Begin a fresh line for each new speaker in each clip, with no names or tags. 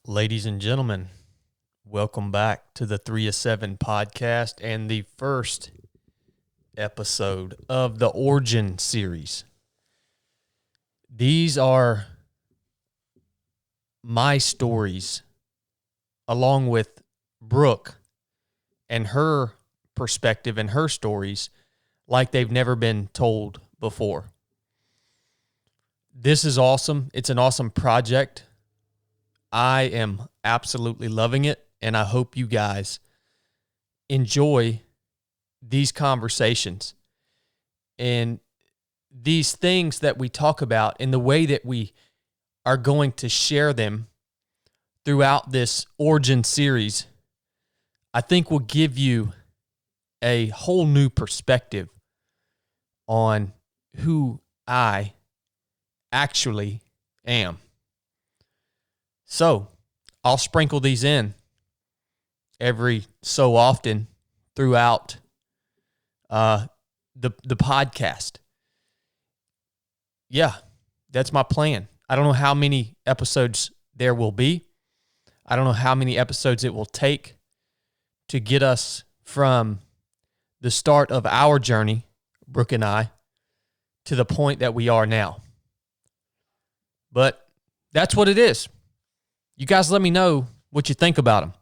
Ladies and gentlemen, welcome back to the 3 of 7 podcast and the first episode of the Origin series. These are my stories along with Brooke and her perspective and her stories like they've never been told before. This is awesome. It's an awesome project. I am absolutely loving it, and I hope you guys enjoy these conversations and these things that we talk about and the way that we are going to share them throughout this Origin series. I think will give you a whole new perspective on who I actually am. So, I'll sprinkle these in every so often throughout the podcast. Yeah, that's my plan. I don't know how many episodes there will be. I don't know how many episodes it will take to get us from the start of our journey, Brooke and I, to the point that we are now. But that's what it is. You guys let me know what you think about them.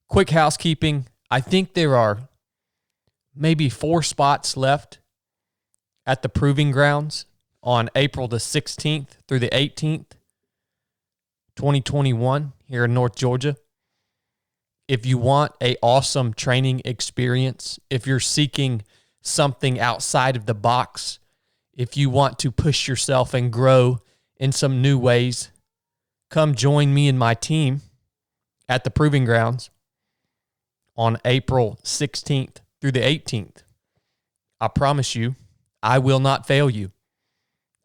Quick housekeeping. I think there are maybe 4 spots left at the Proving Grounds on April the 16th through the 18th, 2021 here in North Georgia. If you want an awesome training experience, if you're seeking something outside of the box, if you want to push yourself and grow in some new ways, come join me and my team at the Proving Grounds on April 16th through the 18th. I promise you, I will not fail you.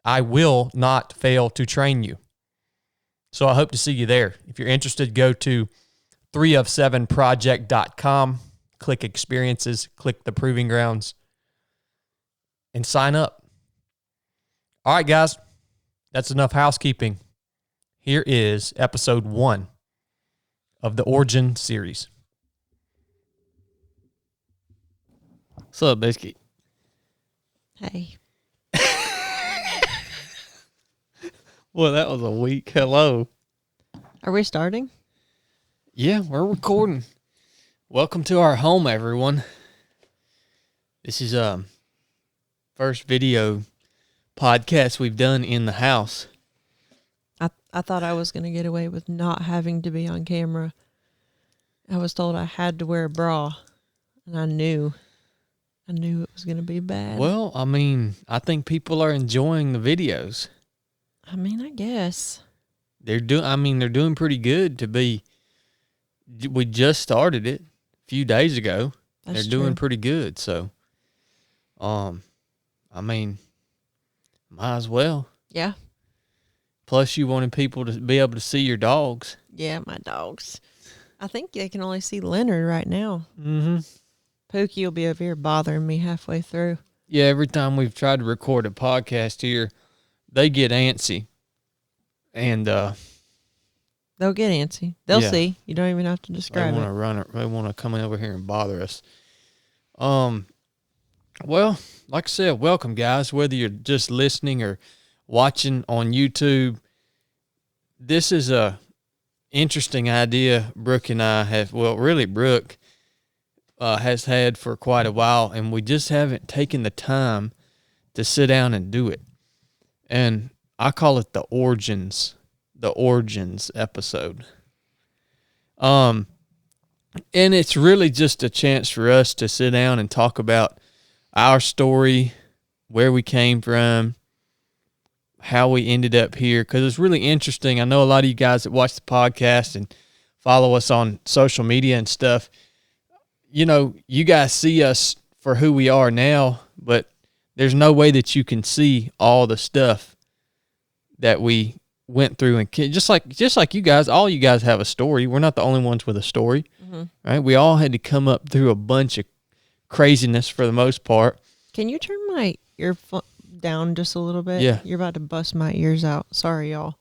I will not fail to train you. So I hope to see you there. If you're interested, go to 3of7project.com, click experiences, click the Proving Grounds, and sign up. All right, guys, that's enough housekeeping. Here is episode 1 of the Origin series.
What's up, Biscuit?
Hey.
Well, that was a weak hello.
Are we starting?
Yeah, we're recording. Welcome to our home, everyone. This is first video podcast we've done in the house.
I thought I was going to get away with not having to be on camera. I was told I had to wear a bra, and I knew it was going to be bad.
Well, I mean, I think people are enjoying the videos.
I mean, I guess.
They're doing pretty good to be. We just started it a few days ago.
That's
They're doing
true.
pretty good, so I mean, might as well.
Yeah.
Plus, you wanted people to be able to see your dogs.
Yeah, my dogs. I think they can only see Leonard right now.
Mm-hmm.
Pookie will be over here bothering me halfway through.
Yeah, every time we've tried to record a podcast here, they get antsy. And
They'll get antsy. They'll see. You don't even have to describe it.
They want to come over here and bother us. Well, like I said, welcome, guys. Whether you're just listening or watching on YouTube, this is a interesting idea Brooke and I have. Well, really, Brooke has had for quite a while, and we just haven't taken the time to sit down and do it. And I call it the Origins episode. And it's really just a chance for us to sit down and talk about our story, where we came from, how we ended up here, because it's really interesting. I know a lot of you guys that watch the podcast and follow us on social media and stuff, you know, you guys see us for who we are now, but there's no way that you can see all the stuff that we went through. And just like you guys, all you guys have a story. We're not the only ones with a story, right? We all had to come up through a bunch of craziness for the most part.
Can you turn my earphone down just a little bit?
Yeah.
You're about to bust my ears out. Sorry, y'all.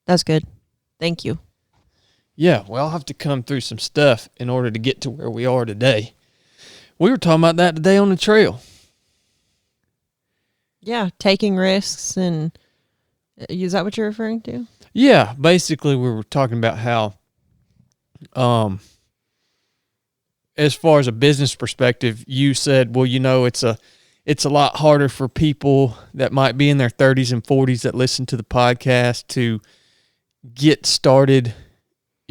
That's good. Thank you.
Yeah, well, I'll have to come through some stuff in order to get to where we are today. We were talking about that today on the trail.
Yeah, taking risks, and is that what you're referring to?
Yeah, basically we were talking about how, as far as a business perspective, you said, well, it's a lot harder for people that might be in their 30s and 40s that listen to the podcast to get started,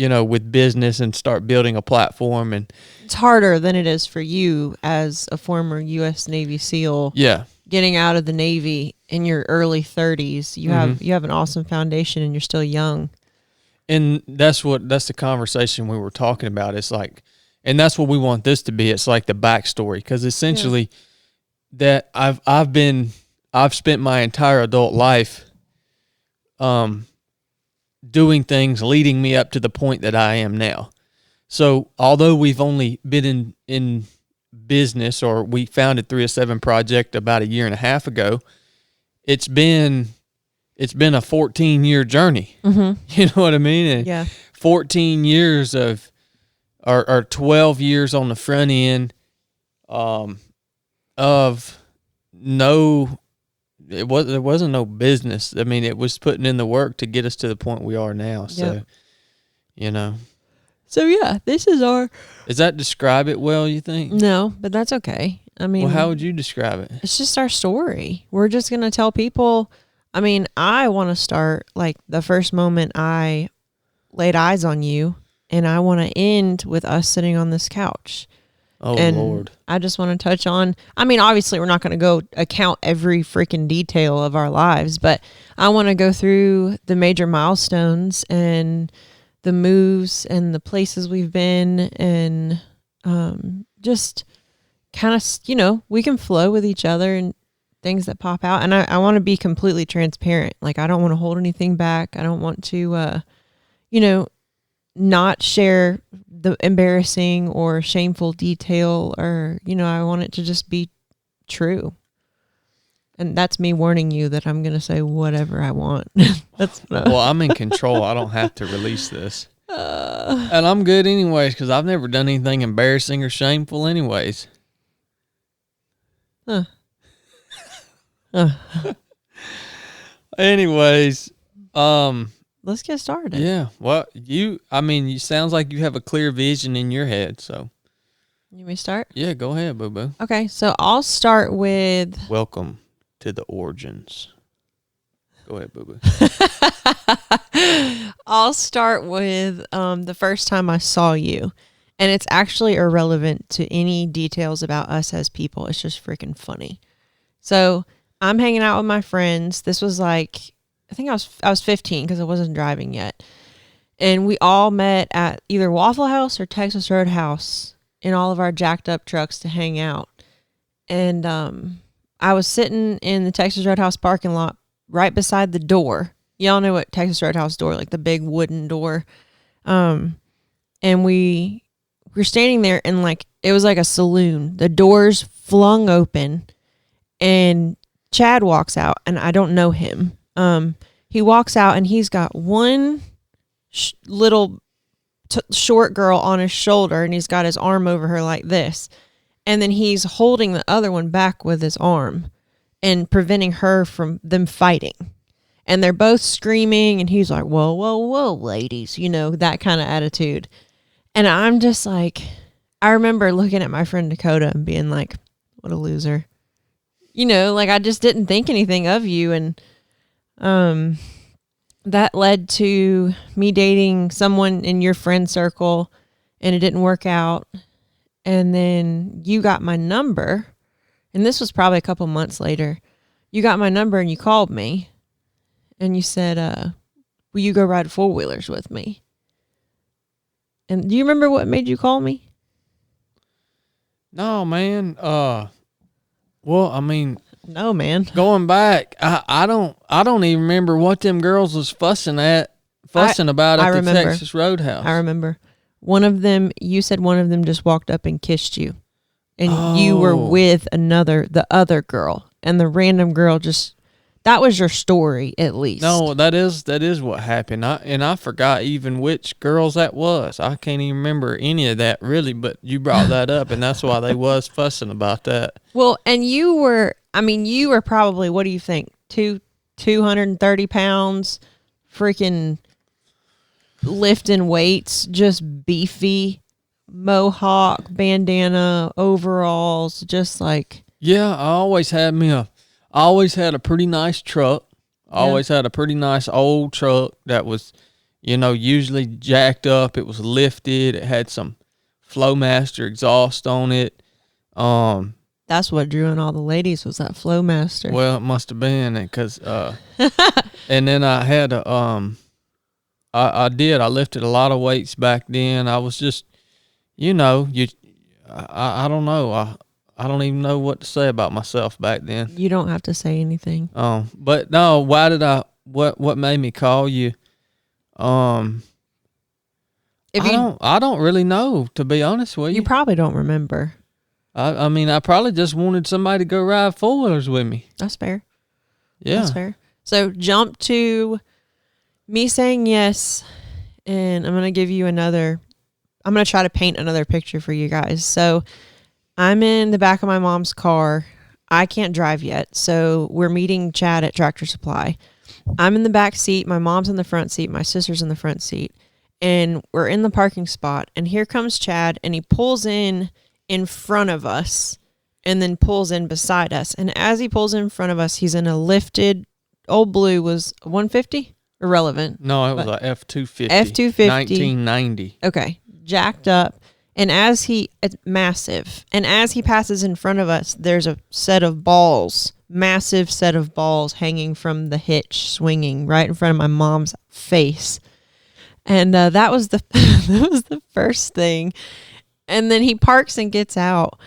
with business and start building a platform. And
It's harder than it is for you as a former U.S. Navy SEAL.
yeah,
Getting out of the Navy in your early 30s. You have an awesome foundation, and you're still young.
and that's the conversation we were talking about. It's like, and that's what we want this to be. It's like the backstory, because essentially that I've spent my entire adult life, doing things leading me up to the point that I am now. So although we've only been in business, or we founded 307 Project about 1.5 years ago, it's been a 14-year journey.
Mm-hmm.
You know what I mean? And 14 years of, or 12 years on the front end, of there wasn't no business. I mean, it was putting in the work to get us to the point we are now. So,
So yeah, this is our.
Does that describe it well, you think?
No, but that's okay. I mean,
Well, how would you describe it?
It's just our story. We're just going to tell people. I mean, I want to start like the first moment I laid eyes on you, and I want to end with us sitting on this couch.
Oh,
and
Lord.
I just want to touch on, I mean, obviously we're not going to go account every freaking detail of our lives, but I want to go through the major milestones and the moves and the places we've been, and just kind of, we can flow with each other and things that pop out. And I want to be completely transparent. Like, I don't want to hold anything back. I don't want to, not share the embarrassing or shameful detail, or, I want it to just be true. And that's me warning you that I'm going to say whatever I want.
Well, I'm in control. I don't have to release this. And I'm good anyways, because I've never done anything embarrassing or shameful anyways. Anyways,
let's get started.
Yeah. Well, you sounds like you have a clear vision in your head, so.
You may start?
Yeah, go ahead, boo-boo.
Okay, so I'll start with...
Welcome to the origins. Go ahead, boo-boo.
I'll start with the first time I saw you. And it's actually irrelevant to any details about us as people. It's just freaking funny. So I'm hanging out with my friends. This was like, I think I was 15 because I wasn't driving yet. And we all met at either Waffle House or Texas Roadhouse in all of our jacked up trucks to hang out. And I was sitting in the Texas Roadhouse parking lot right beside the door. Y'all know what Texas Roadhouse door, like the big wooden door. And we were standing there, and like it was like a saloon. The doors flung open, and Chad walks out, and I don't know him. He walks out, and he's got one little short girl on his shoulder, and he's got his arm over her like this. And then he's holding the other one back with his arm and preventing her from them fighting. And they're both screaming, and he's like, whoa, whoa, whoa, ladies, that kind of attitude. And I'm just like, I remember looking at my friend Dakota and being like, what a loser. Like I just didn't think anything of you. And that led to me dating someone in your friend circle, and it didn't work out. And then you got my number, and this was probably a couple months later. You got my number and you called me, and you said, will you go ride four-wheelers with me? And do you remember what made you call me?
No, man.
No, man.
Going back, I don't even remember what them girls was fussing about at the Texas Roadhouse.
I remember. One of them, you said one of them just walked up and kissed you. And you were with the other girl. And the random girl that's That was your story, at least.
No, that is what happened. I forgot even which girls that was. I can't even remember any of that really, but you brought that up, and that's why they was fussing about that.
Well, and you were probably, what do you think, 230 pounds, freaking lifting weights, just beefy, mohawk, bandana, overalls, just like.
Yeah, I always had a pretty nice truck. I always had a pretty nice old truck that was, usually jacked up. It was lifted. It had some Flowmaster exhaust on it.
That's what drew in all the ladies, was that Flowmaster.
Well, it must have been because, and then I had I lifted a lot of weights back then. I was just, I don't know. I don't even know what to say about myself back then.
You don't have to say anything.
Oh, but no, what made me call you? I don't really know, to be honest with you.
You probably don't remember.
I mean, I probably just wanted somebody to go ride 4-wheelers with me.
That's fair.
Yeah.
That's fair. So jump to me saying yes, and I'm going to try to paint another picture for you guys. So I'm in the back of my mom's car. I can't drive yet, so we're meeting Chad at Tractor Supply. I'm in the back seat. My mom's in the front seat. My sister's in the front seat. And we're in the parking spot. And here comes Chad, and he pulls in front of us and then pulls in beside us. And as he pulls in front of us, he's in a lifted, Old Blue was 150? Irrelevant.
No, it was a F-250.
F-250.
1990.
Okay. Jacked up. And it's massive. And as he passes in front of us, there's a set of balls, massive set of balls hanging from the hitch, swinging right in front of my mom's face. And that was the that was the first thing. And then he parks and gets out,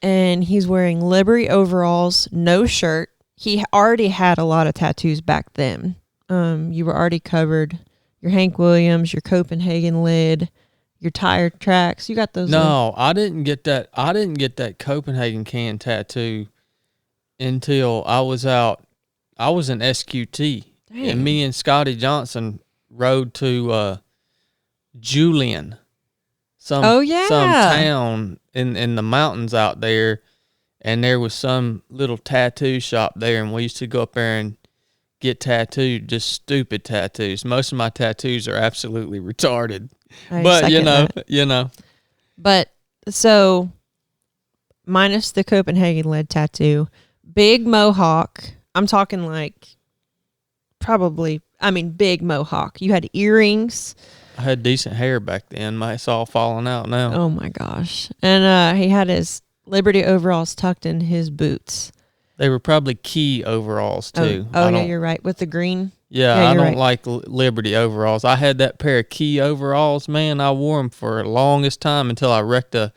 and he's wearing Liberty overalls, no shirt. He already had a lot of tattoos back then. You were already covered. Your Hank Williams, your Copenhagen lid, your tire tracks. You got those?
No, I didn't get that. I didn't get that Copenhagen can tattoo until I was out. I was in SQT. Dang. And me and Scotty Johnson rode to Julian, some town in the mountains out there, and there was some little tattoo shop there, and we used to go up there and get tattooed, just stupid tattoos. Most of my tattoos are absolutely retarded. But you know.
But so minus the Copenhagen lead tattoo, big mohawk. I'm talking like big mohawk. You had earrings.
I had decent hair back then. It's all falling out now.
Oh my gosh. And he had his Liberty overalls tucked in his boots.
They were probably Key overalls too.
Oh yeah, you're right. With the green.
Yeah, I don't like Liberty overalls. I had that pair of Key overalls, man. I wore them for the longest time until I wrecked a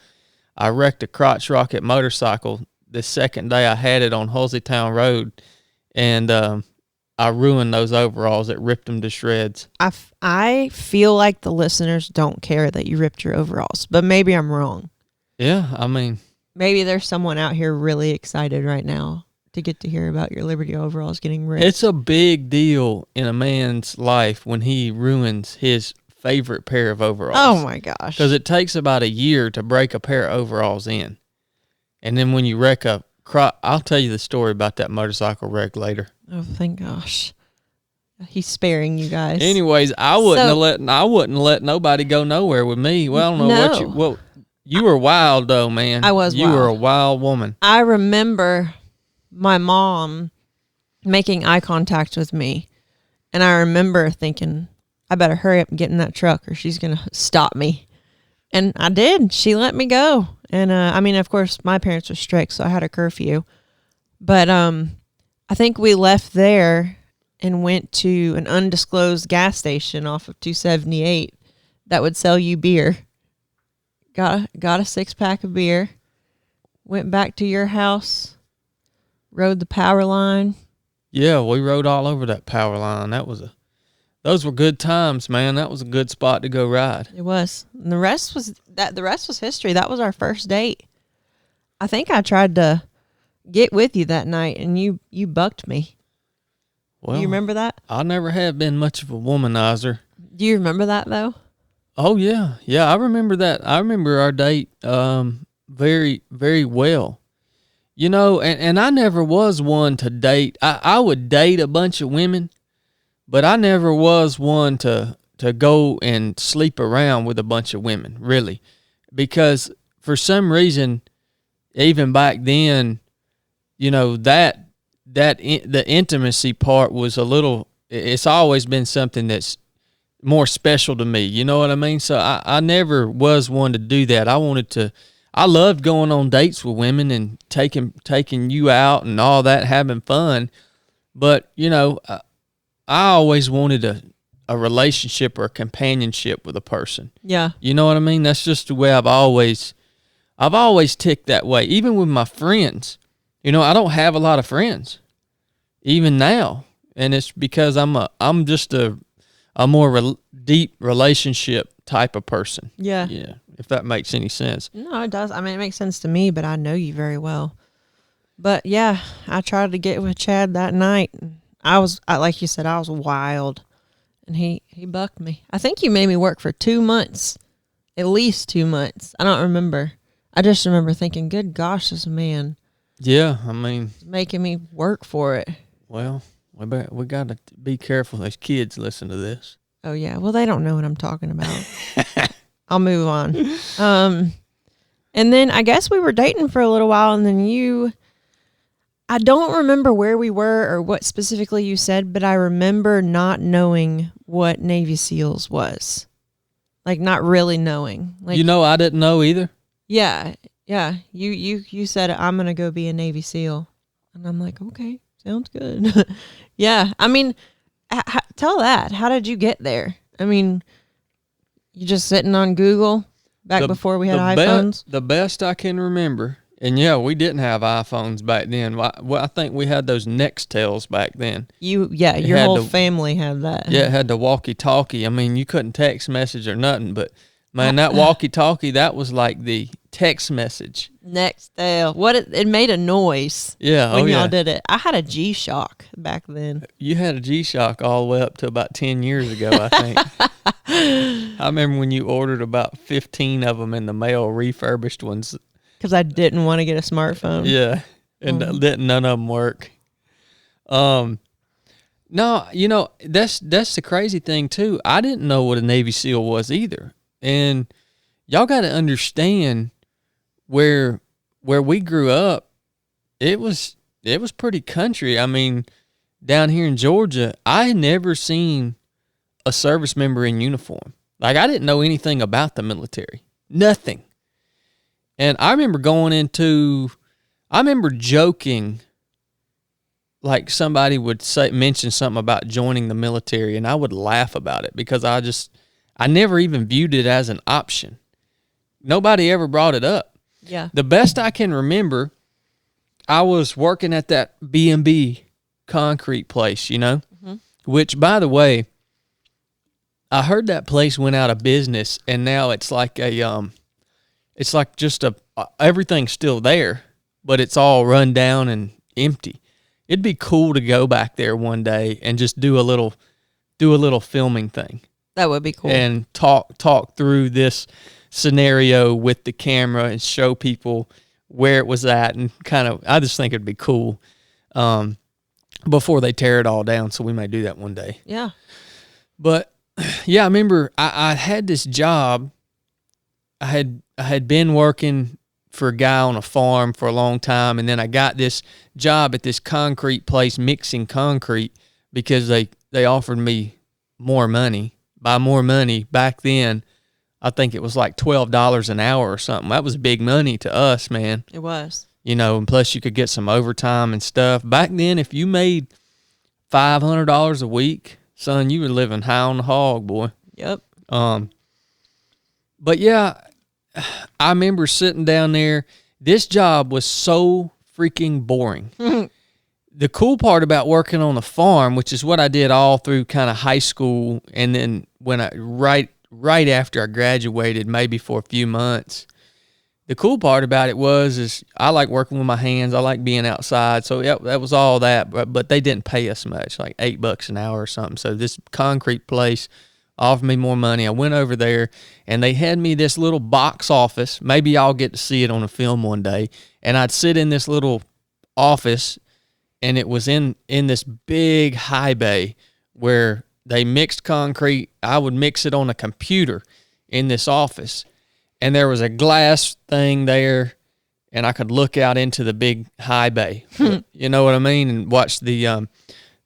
crotch rocket motorcycle the second day I had it on Hulseytown Road, and I ruined those overalls. It ripped them to shreds.
I feel like the listeners don't care that you ripped your overalls, but maybe I'm wrong.
Yeah, I mean,
maybe there's someone out here really excited right now to get to hear about your Liberty overalls getting ripped.
It's a big deal in a man's life when he ruins his favorite pair of overalls.
Oh my gosh.
Because it takes about a year to break a pair of overalls in. And then when you wreck I'll tell you the story about that motorcycle wreck later.
Oh, thank gosh. He's sparing you guys.
Anyways, I wouldn't let nobody go nowhere with me. Well, I don't know you were wild though, man.
I was
wild. You were a wild woman.
I remember my mom making eye contact with me, and I remember thinking, I better hurry up and get in that truck or she's going to stop me. And I did. She let me go. And of course, my parents were strict, so I had a curfew. But I think we left there and went to an undisclosed gas station off of 278 that would sell you beer. Got a 6-pack of beer. Went back to your house. Rode the power line.
Yeah, we rode all over that power line. Those were good times, man. That was a good spot to go ride.
It was. And the rest was history. That was our first date. I think I tried to get with you that night, and you bucked me.
Well,
Do you remember that?
I never have been much of a womanizer.
Do you remember that though?
Oh yeah, yeah. I remember that. I remember our date very, very well. You know, and I never was one to date. I would date a bunch of women, but I never was one to go and sleep around with a bunch of women, really, because for some reason, even back then, you know, the intimacy part was a little. It's always been something that's more special to me. You know what I mean? So I never was one to do that. I loved going on dates with women and taking you out and all that, having fun. But, you know, I always wanted a relationship or a companionship with a person.
Yeah.
You know what I mean? That's just the way I've always ticked that way. Even with my friends, you know, I don't have a lot of friends even now. And it's because I'm just a more deep relationship type of person.
Yeah.
Yeah. If that makes any sense.
No, it does. I mean, it makes sense to me, but I know you very well. But yeah, I tried to get with Chad that night. Like you said, I was wild, and he bucked me. I think you made me work for 2 months, at least 2 months. I don't remember. I just remember thinking, good gosh, this man.
Yeah. I mean,
is making me work for it.
Well, we got to be careful. Those kids listen to this.
Oh yeah. Well, they don't know what I'm talking about. I'll move on. And then I guess we were dating for a little while, and then I don't remember where we were or what specifically you said, but I remember not knowing what Navy SEALs was. Like, not really knowing. Like,
You know, I didn't know either.
yeah. Yeah. You said, I'm going to go be a Navy SEAL. And I'm like, okay, sounds good. Yeah. I mean, tell that. How did you get there? I mean, you just sitting on Google back before we had iPhones?
The best I can remember, and yeah, we didn't have iPhones back then. Well, I think we had those Nextels back then.
Your whole family had that.
Yeah, it had the walkie-talkie. I mean, you couldn't text message or nothing, but man, that walkie-talkie, that was like the text message.
Nextel. It made a noise.
Yeah,
when y'all did it. I had a G-Shock back then.
You had a G-Shock all the way up to about 10 years ago, I think. I remember when you ordered about 15 of them in the mail, refurbished ones.
Because I didn't want to get a smartphone.
Yeah, and none of them work. No, you know, that's the crazy thing, too. I didn't know what a Navy SEAL was either. And y'all got to understand where we grew up, it was pretty country. I mean, down here in Georgia, I had never seen a service member in uniform. Like, I didn't know anything about the military. Nothing. And I remember joking, like somebody would mention something about joining the military, and I would laugh about it because I never even viewed it as an option. Nobody ever brought it up.
Yeah.
The best I can remember, I was working at that B&B concrete place, you know, which, by the way, I heard that place went out of business, and now it's like everything's still there, but it's all run down and empty. It'd be cool to go back there one day and just do a little filming thing.
That would be cool.
And talk through this scenario with the camera and show people where it was at, and I just think it'd be cool before they tear it all down. So we may do that one day.
Yeah.
But yeah, I remember I had this job. I had been working for a guy on a farm for a long time, and then I got this job at this concrete place mixing concrete because they offered me more money. By more money, back then, I think it was like $12 an hour or something. That was big money to us, man.
It was.
You know, and plus you could get some overtime and stuff. Back then, if you made $500 a week, son, you were living high on the hog, boy.
Yep.
But yeah, I remember sitting down there. This job was so freaking boring. The cool part about working on a farm, which is what I did all through kind of high school, and then when right after I graduated, maybe for a few months, the cool part about it is I like working with my hands. I like being outside. So that was all that. But they didn't pay us much, like $8 an hour or something. So this concrete place offered me more money. I went over there, and they had me this little box office. Maybe I'll get to see it on a film one day. And I'd sit in this little office, and it was in this big high bay where they mixed concrete. I would mix it on a computer in this office, and there was a glass thing there, and I could look out into the big high bay. You know what I mean? And watch the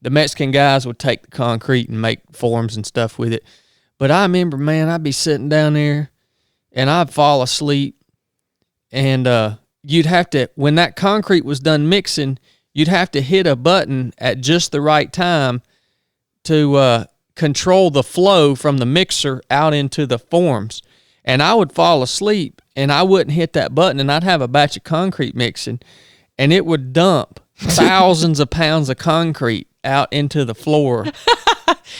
Mexican guys would take the concrete and make forms and stuff with it. But I remember, man, I'd be sitting down there, and I'd fall asleep, and you'd have to, when that concrete was done mixing, you'd have to hit a button at just the right time to control the flow from the mixer out into the forms. And I would fall asleep, and I wouldn't hit that button, and I'd have a batch of concrete mixing, and it would dump thousands of pounds of concrete out into the floor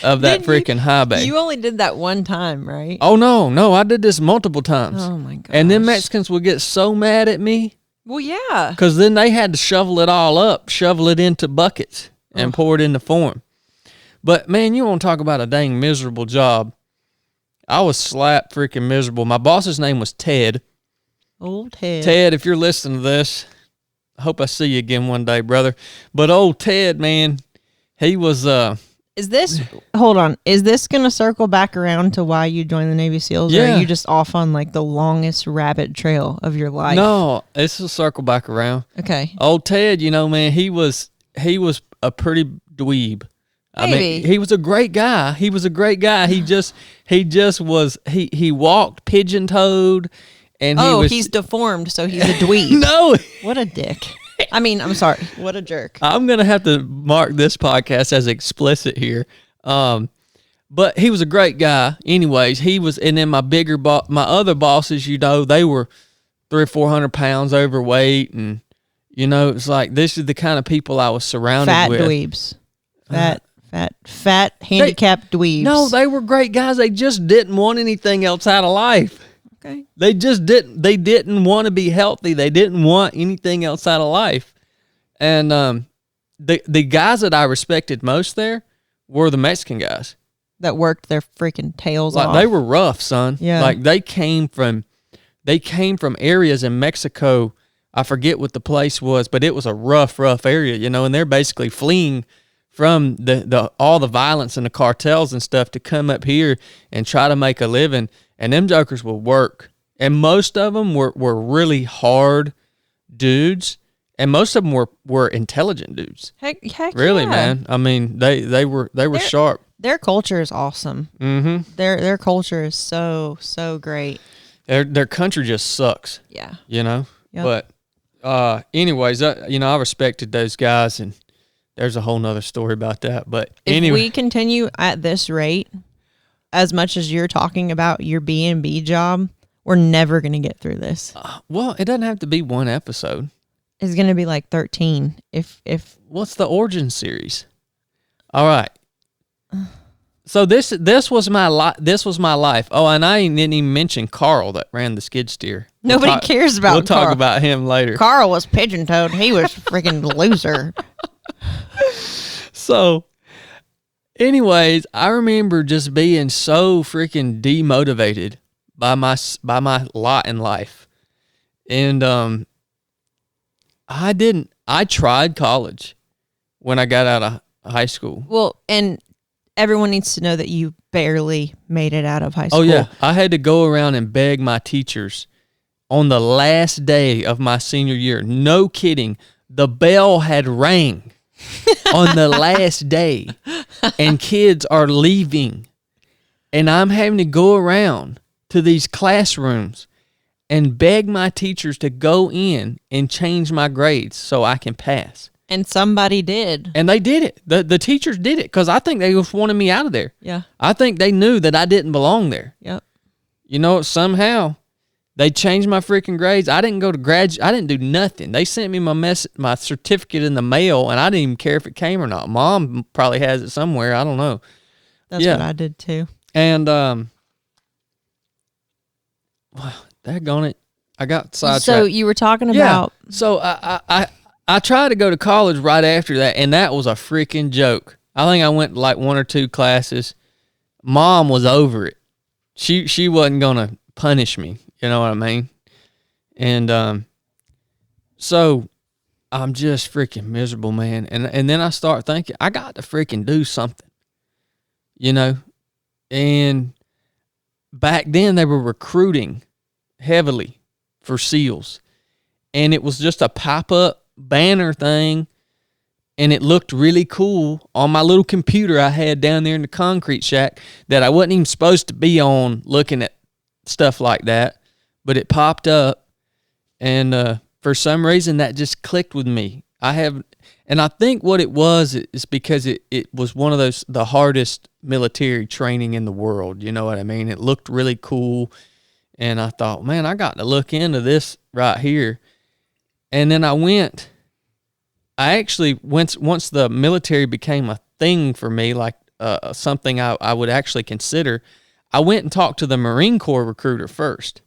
of that freaking high bay.
You only did that one time, right?
Oh, no, I did this multiple times.
Oh, my gosh.
And then Mexicans would get so mad at me.
Well, yeah.
Because then they had to shovel it all up, shovel it into buckets, and pour it into form. But, man, you want to talk about a dang miserable job. I was slap freaking miserable. My boss's name was Ted.
Old Ted.
Ted, if you're listening to this, I hope I see you again one day, brother. But old Ted, man, he was...
Is this, hold on, is this going to circle back around to why you joined the Navy SEALs?
Yeah.
Or are you just off on like the longest rabbit trail of your life?
No, this will circle back around.
Okay.
Old Ted, you know, man, he was a pretty dweeb. I mean, he was a great guy. He was a great guy. He walked pigeon-toed, and
he's deformed, so he's a dweeb.
No.
What a dick. I mean, I'm sorry. What a jerk.
I'm going to have to mark this podcast as explicit here. But he was a great guy. Anyways, he was, and then my other bosses, you know, they were 300 or 400 pounds overweight, and, you know, it's like, this is the kind of people I was surrounded with.
Fat dweebs. Fat, handicapped dweebs.
No, they were great guys. They just didn't want anything else out of life.
Okay.
They just didn't. They didn't want to be healthy. They didn't want anything else out of life. And the guys that I respected most there were the Mexican guys
that worked their freaking tails off.
They were rough, son.
Yeah.
Like they came from areas in Mexico. I forget what the place was, but it was a rough area, you know. And they're basically fleeing from all the violence and the cartels and stuff to come up here and try to make a living. And them jokers will work. And most of them were really hard dudes. And most of them were intelligent dudes.
Heck
really,
yeah.
man. I mean, they were sharp.
Their culture is awesome.
Mm-hmm.
Their culture is so great.
Their country just sucks.
Yeah.
You know?
Yep.
But anyways, you know, I respected those guys, and there's a whole nother story about that. But anyway.
If we continue at this rate, as much as you're talking about your B&B job, we're never going to get through this.
Well, it doesn't have to be one episode.
It's going to be like 13. If
What's the origin series? All right. So this was my life. Oh, and I didn't even mention Carl that ran the skid steer.
Nobody cares about
We'll
Carl.
talk about him later.
Carl was pigeon-toed. He was a freaking loser.
So, anyways, I remember just being so freaking demotivated by my lot in life. And I tried college when I got out of high school.
Well, and everyone needs to know that you barely made it out of high school.
Oh, yeah. I had to go around and beg my teachers on the last day of my senior year. No kidding. The bell had rang on the last day, and kids are leaving. And I'm having to go around to these classrooms and beg my teachers to go in and change my grades so I can pass.
And somebody did.
And they did it. The teachers did it because I think they just wanted me out of there.
Yeah.
I think they knew that I didn't belong there.
Yep.
You know, somehow they changed my freaking grades. I didn't go to I didn't do nothing. They sent me my certificate in the mail, and I didn't even care if it came or not. Mom probably has it somewhere. I don't know.
That's what I did too.
And, well, daggone it. I got sidetracked.
So you were talking about
So I tried to go to college right after that, and that was a freaking joke. I think I went to like 1 or 2 classes. Mom was over it. She wasn't gonna punish me. You know what I mean? And so I'm just freaking miserable, man. And then I start thinking I got to freaking do something. You know, and back then they were recruiting heavily for SEALs, and it was just a pop-up banner thing, and it looked really cool on my little computer I had down there in the concrete shack that I wasn't even supposed to be on looking at stuff like that, but it popped up, and for some reason that just clicked with me. And I think what it was is because it was one of those, the hardest military training in the world. You know what I mean? It looked really cool. And I thought, man, I got to look into this right here. And then I actually, once the military became a thing for me, like something I would actually consider, I went and talked to the Marine Corps recruiter first.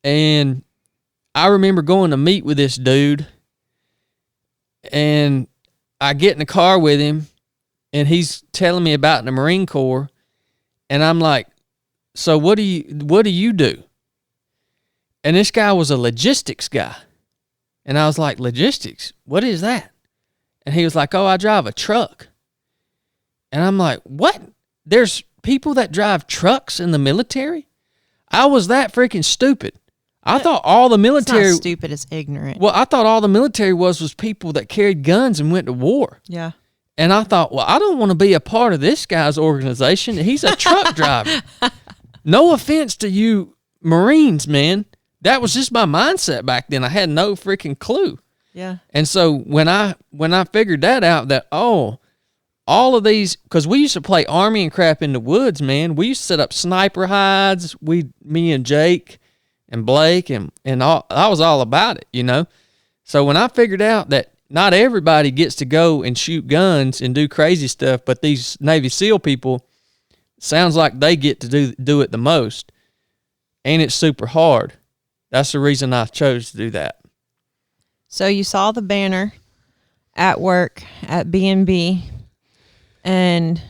And I remember going to meet with this dude, and I get in the car with him, and he's telling me about the Marine Corps, and I'm like, so what do you do? And this guy was a logistics guy. And I was like, logistics? What is that? And he was like, oh, I drive a truck. And I'm like, what? There's people that drive trucks in the military? I was that freaking stupid. I thought all the military...
It's not stupid, it's ignorant.
Well, I thought all the military was people that carried guns and went to war.
Yeah.
And I thought, well, I don't want to be a part of this guy's organization. He's a truck driver. No offense to you Marines, man. That was just my mindset back then. I had no freaking clue.
Yeah.
And so when I figured that out, that, all of these, because we used to play Army and crap in the woods, man. We used to set up sniper hides. Me and Jake and Blake and all, I was all about it, you know. So when I figured out that not everybody gets to go and shoot guns and do crazy stuff, but these Navy SEAL people, sounds like they get to do it the most, and it's super hard. That's the reason I chose to do that.
So you saw the banner at work at B&B, and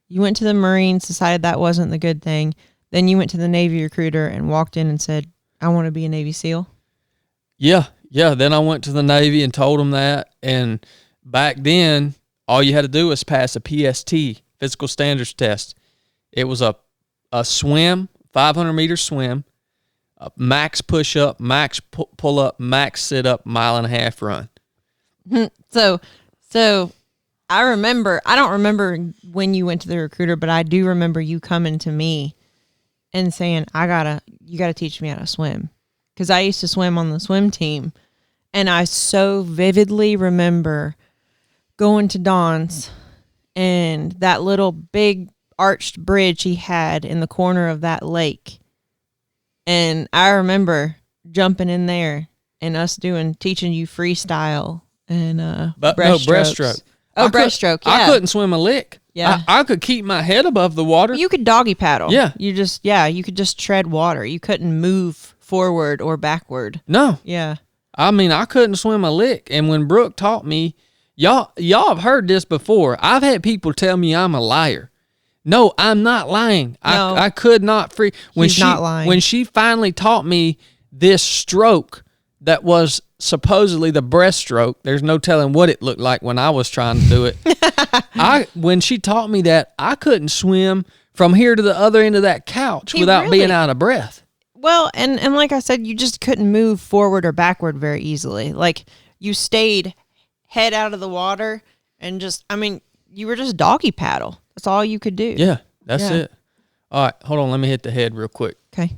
you went to the Marines, decided that wasn't the good thing. Then you went to the Navy recruiter and walked in and said, I want to be a Navy SEAL.
Yeah. Then I went to the Navy and told them that. And back then, all you had to do was pass a PST, physical standards test. It was a swim, 500-meter swim, a max push-up, max pull-up, max sit-up, 1.5 mile run.
So I don't remember when you went to the recruiter, but I do remember you coming to me and saying, you gotta teach me how to swim. Because I used to swim on the swim team. And I so vividly remember going to Don's and that little big arched bridge he had in the corner of that lake. And I remember jumping in there and us teaching you freestyle and breaststroke. Oh, breaststroke, yeah.
I couldn't swim a lick.
Yeah.
I could keep my head above the water.
You could doggy paddle.
Yeah.
You could just tread water. You couldn't move forward or backward.
No.
Yeah.
I mean, I couldn't swim a lick. And when Brooke taught me, y'all have heard this before. I've had people tell me I'm a liar. No, I'm not lying.
No.
I could not
He's not lying.
When she finally taught me this stroke that was supposedly the breaststroke, there's no telling what it looked like when I was trying to do it. When she taught me that, I couldn't swim from here to the other end of that couch without being out of breath.
Well, and like I said, you just couldn't move forward or backward very easily. Like, you stayed head out of the water and you were just doggy paddle. That's all you could do.
Yeah, that's it. All right, hold on. Let me hit the head real quick.
Okay.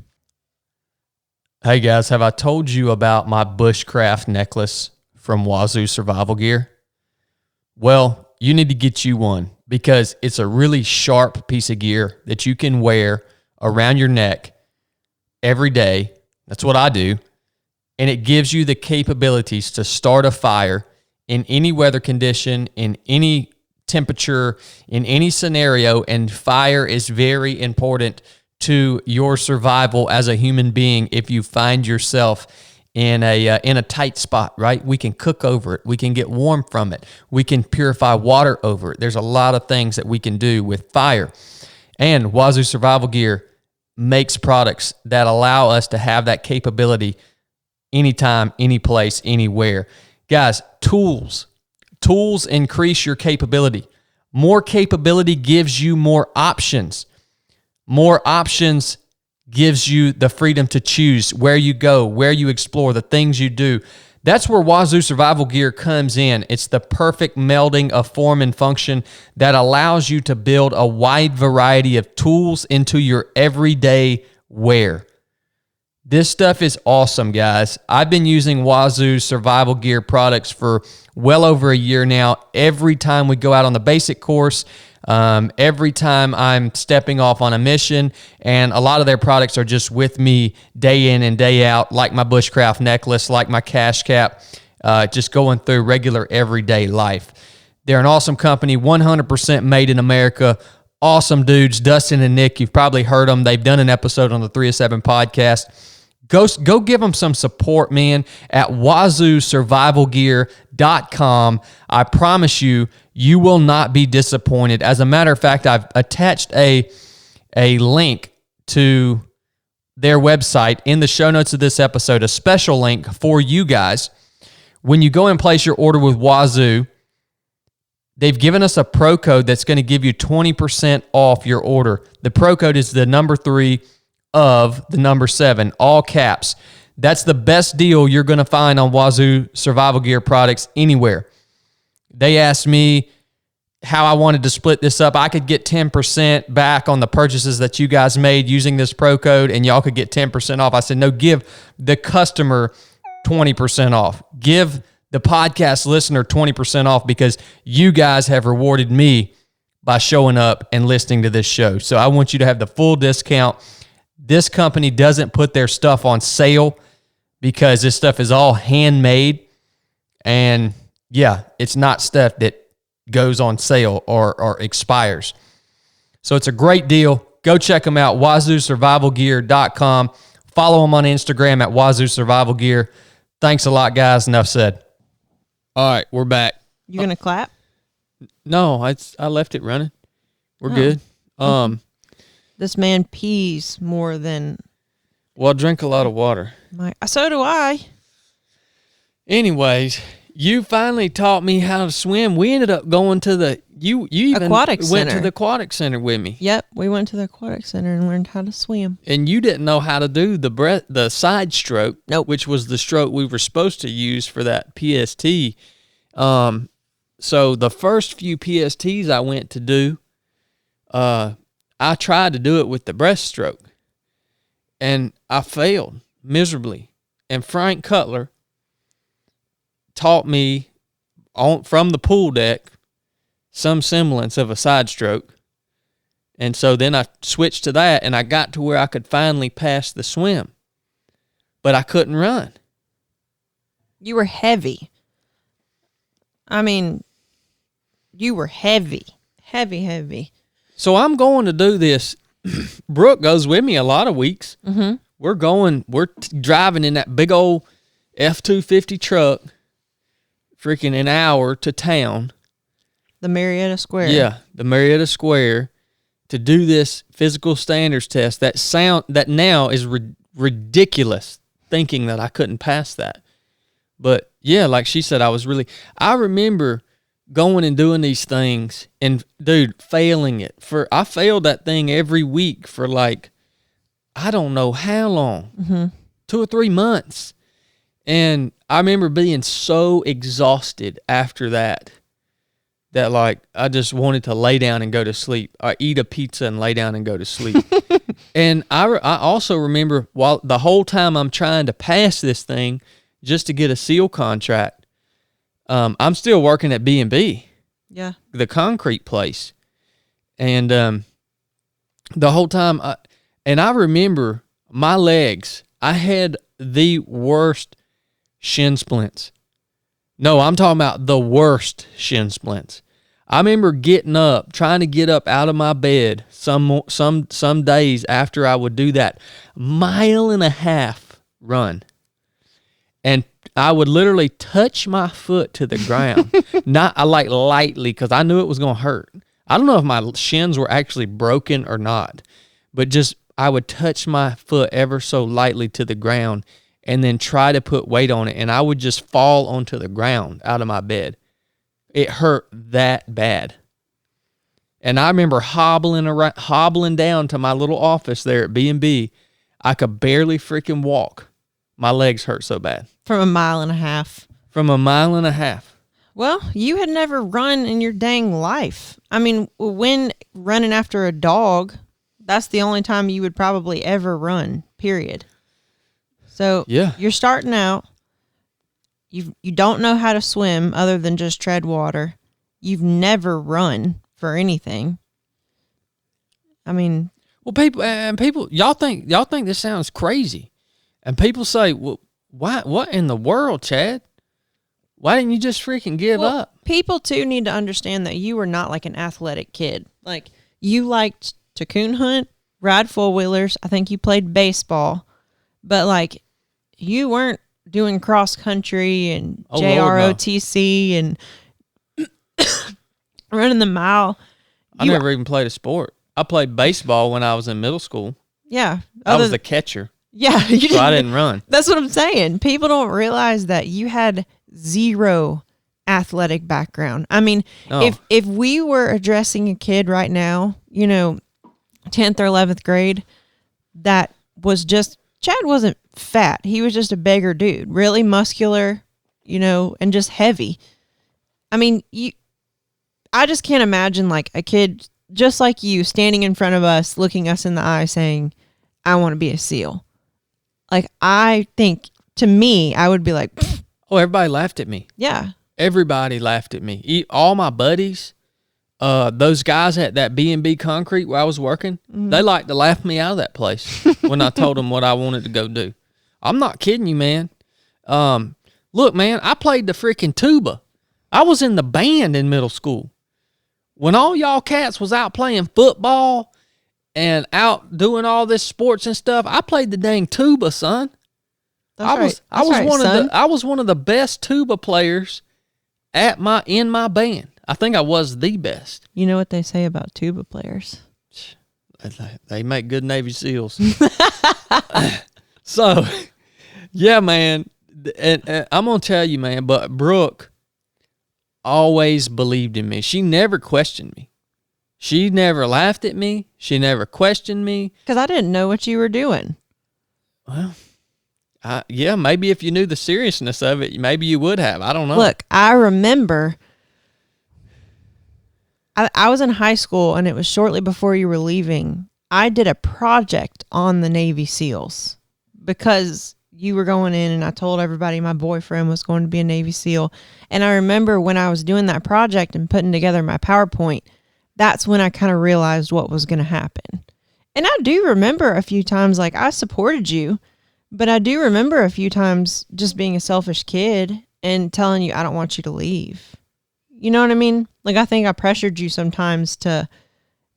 Hey guys, have I told you about my bushcraft necklace from Wazoo Survival Gear? Well, you need to get you one because it's a really sharp piece of gear that you can wear around your neck every day. That's what I do. And it gives you the capabilities to start a fire in any weather condition, in any temperature, in any scenario. And fire is very important to your survival as a human being if you find yourself in a tight spot, right? We can cook over it. We can get warm from it. We can purify water over it. There's a lot of things that we can do with fire. And Wazoo Survival Gear makes products that allow us to have that capability anytime, any place, anywhere. Guys, tools increase your capability. More capability gives you more options. More options gives you the freedom to choose where you go, where you explore, the things you do. That's where Wazoo Survival Gear comes in. It's the perfect melding of form and function that allows you to build a wide variety of tools into your everyday wear. This stuff is awesome, guys. I've been using Wazoo Survival Gear products for well over a year now. Every time we go out on the basic course, every time I'm stepping off on a mission, and a lot of their products are just with me day in and day out, like my bushcraft necklace, like my cash cap, just going through regular everyday life. They're an awesome company, 100% made in America. Awesome dudes, Dustin and Nick. You've probably heard them. They've done an episode on the 3 of 7 podcast. Go give them some support, man, at wazoosurvivalgear.com. I promise you, you will not be disappointed. As a matter of fact, I've attached a link to their website in the show notes of this episode, a special link for you guys. When you go and place your order with Wazoo, they've given us a pro code that's going to give you 20% off your order. The pro code is the number 3 of the number 7, all caps. That's the best deal you're going to find on Wazoo Survival Gear products anywhere. They asked me how I wanted to split this up. I could get 10% back on the purchases that you guys made using this pro code, and y'all could get 10% off. I said, no, give the customer 20% off. Give the podcast listener 20% off because you guys have rewarded me by showing up and listening to this show. So I want you to have the full discount. This company doesn't put their stuff on sale because this stuff is all handmade. And yeah, it's not stuff that goes on sale or expires. So it's a great deal. Go check them out, wazoosurvivalgear.com. Follow them on Instagram at Wazoo Survival Gear. Thanks a lot, guys. Enough said.
All right, we're back.
You gonna clap?
No, I left it running. We're good.
This man pees more than
Well, I drink a lot of water.
So do I.
Anyways, you finally taught me how to swim. We ended up going to the you even
aquatic
went
center.
to the aquatic center with me.
Yep, we went to the aquatic center and learned how to swim.
And you didn't know how to do the side stroke,
Nope.
which was the stroke we were supposed to use for that PST. So the first few PSTs I went to do, I tried to do it with the breaststroke, and I failed miserably. And Frank Cutler taught me from the pool deck some semblance of a side stroke. And so then I switched to that, and I got to where I could finally pass the swim. But I couldn't run.
You were heavy. I mean, you were heavy. Heavy.
So I'm going to do this. Brooke goes with me a lot of weeks.
Mm-hmm.
We're driving in that big old F-250 truck, freaking an hour to town.
The Marietta Square.
Yeah, the Marietta Square, to do this physical standards test. That now is ridiculous, thinking that I couldn't pass that. But yeah, like she said, I remember going and doing these things and, dude, failing it. I failed that thing every week for like, I don't know how long, 2 or 3 months. And I remember being so exhausted after that like I just wanted to lay down and go to sleep. I eat a pizza and lay down and go to sleep. And I also remember while the whole time I'm trying to pass this thing just to get a SEAL contract, I'm still working at B&B.
Yeah.
The concrete place. And the whole time, I remember my legs, I had the worst shin splints. No, I'm talking about the worst shin splints. I remember getting up, trying to get up out of my bed some days after I would do that 1.5 mile run. And I would literally touch my foot to the ground, not like lightly, because I knew it was going to hurt. I don't know if my shins were actually broken or not, but just I would touch my foot ever so lightly to the ground and then try to put weight on it, and I would just fall onto the ground out of my bed. It hurt that bad. And I remember hobbling down to my little office there at B&B. I could barely freaking walk. My legs hurt so bad.
From 1.5 miles.
From 1.5 miles.
Well, you had never run in your dang life. I mean, when running after a dog, that's the only time you would probably ever run, period. So
yeah,
you're starting out. You don't know how to swim other than just tread water. You've never run for anything. I mean,
well, people, y'all think this sounds crazy, and people say, well, what in the world, Chad? Why didn't you just freaking give up?
People too need to understand that you were not like an athletic kid. Like, you liked to coon hunt, ride 4-wheelers. I think you played baseball, but like, you weren't doing cross country and JROTC and running the mile.
I never even played a sport. I played baseball when I was in middle school.
Yeah.
I was the catcher.
Yeah.
So I didn't run.
That's what I'm saying. People don't realize that you had zero athletic background. I mean, if we were addressing a kid right now, 10th or 11th grade, that was just, Chad wasn't fat. He was just a bigger dude, really muscular, and just heavy. I mean, I just can't imagine like a kid just like you standing in front of us, looking us in the eye saying, I want to be a SEAL. Like, I think to me, I would be like, pfft.
Oh, everybody laughed at me.
Yeah.
Everybody laughed at me. All my buddies, those guys at that B&B Concrete where I was working, they like to laugh me out of that place when I told them what I wanted to go do. I'm not kidding you, man. Look, man, I played the freaking tuba. I was in the band in middle school. When all y'all cats was out playing football and out doing all this sports and stuff, I played the dang tuba, son. I was one of the best tuba players in my band. I think I was the best.
You know what they say about tuba players?
They make good Navy SEALs. So, yeah, man. And I'm going to tell you, man, but Brooke always believed in me. She never questioned me. She never laughed at me. She never questioned me.
Because I didn't know what you were doing.
Well, yeah, maybe if you knew the seriousness of it, maybe you would have. I don't know.
Look, I remember I was in high school, and it was shortly before you were leaving. I did a project on the Navy SEALs because you were going in, and I told everybody my boyfriend was going to be a Navy SEAL. And I remember when I was doing that project and putting together my PowerPoint, that's when I kind of realized what was going to happen. And I do remember a few times, like, I supported you, but I do remember a few times just being a selfish kid and telling you, I don't want you to leave. You know what I mean? Like, I think I pressured you sometimes to,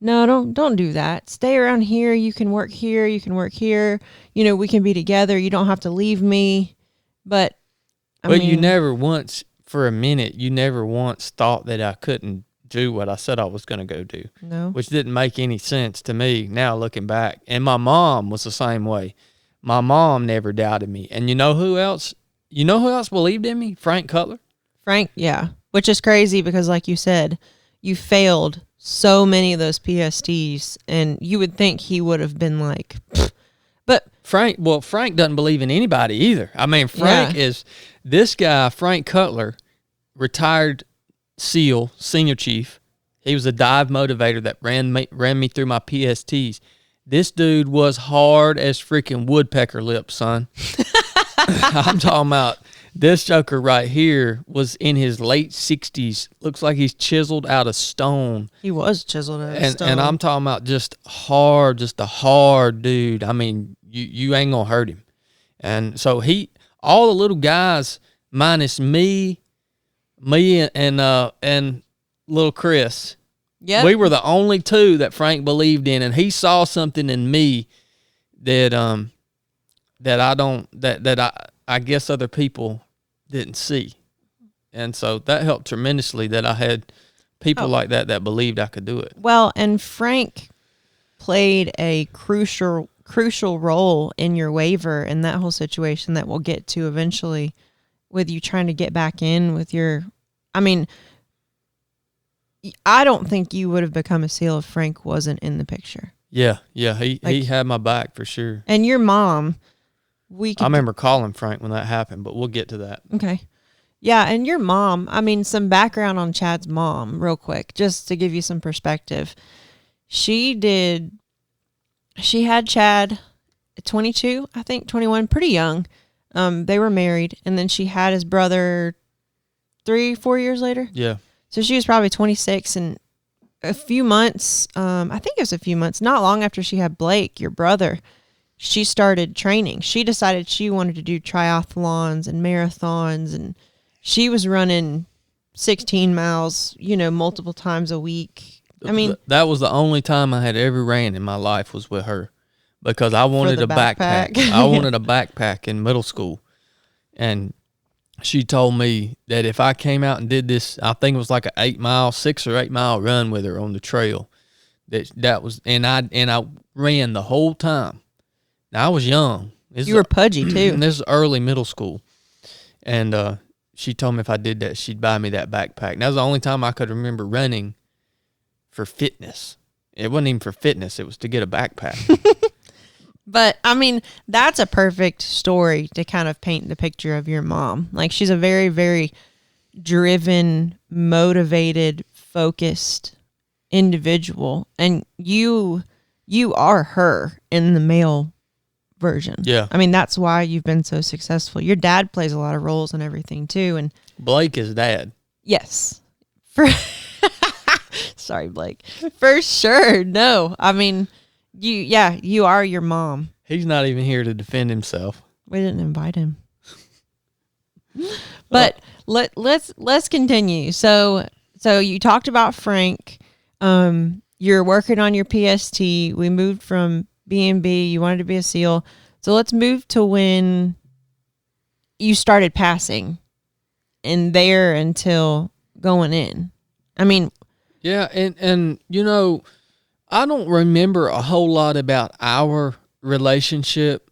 no, don't do that. Stay around here. You can work here. You can work here. We can be together. You don't have to leave me. But I mean,
you never once, for a minute, you never once thought that I couldn't do what I said I was going to go do.
No.
Which didn't make any sense to me now looking back. And my mom was the same way. My mom never doubted me. And you know who else? You know who else believed in me? Frank Cutler.
Frank, yeah. Which is crazy because, like you said, you failed so many of those PSTs, and you would think he would have been like, pfft. But
Frank doesn't believe in anybody either. I mean, Frank is this guy, Frank Cutler, retired SEAL, senior chief. He was a dive motivator that ran me through my PSTs. This dude was hard as freaking woodpecker lips, son. I'm talking about this joker right here was in his late 60s. Looks like he's chiseled out of stone.
He was chiseled out of stone.
And I'm talking about just a hard dude. I mean, you ain't going to hurt him. And so all the little guys minus me and little Chris.
Yeah.
We were the only two that Frank believed in, and he saw something in me that I guess other people didn't see. And so that helped tremendously that I had people like that believed I could do it.
Well, and Frank played a crucial role in your waiver and that whole situation that we'll get to eventually with you trying to get back in with your, I mean, I don't think you would have become a SEAL if Frank wasn't in the picture.
Yeah, he had my back for sure.
And your mom,
I remember calling Frank when that happened, but we'll get to that.
Okay. Yeah, and your mom, I mean, some background on Chad's mom real quick, just to give you some perspective. She had Chad at 22, I think, 21, pretty young. They were married, and then she had his brother 3-4 years later.
Yeah.
So she was probably 26, and a few months, I think it was a few months, not long after she had Blake, your brother, she started training. She decided she wanted to do triathlons and marathons, and she was running 16 miles, multiple times a week. I mean,
that was the only time I had ever ran in my life was with her, because I wanted a backpack. I wanted a backpack in middle school, and she told me that if I came out and did this, I think it was like a 6 or 8 mile run with her on the trail. That was, and I ran the whole time. Now I was young.
You were pudgy too.
And this is early middle school, and she told me if I did that, she'd buy me that backpack. And that was the only time I could remember running for fitness. It wasn't even for fitness; it was to get a backpack.
But, I mean, that's a perfect story to kind of paint the picture of your mom. Like, she's a very, very driven, motivated, focused individual. And you are her in the male version.
Yeah.
I mean, that's why you've been so successful. Your dad plays a lot of roles and everything, too. And
Blake is dad.
yes. Sorry, Blake. For sure. No. I mean, you are your mom.
He's not even here to defend himself.
We didn't invite him. But let's continue. So you talked about Frank. You're working on your PST. We moved from B&B. You wanted to be a SEAL. So let's move to when you started passing and there until going in. I mean,
yeah, and I don't remember a whole lot about our relationship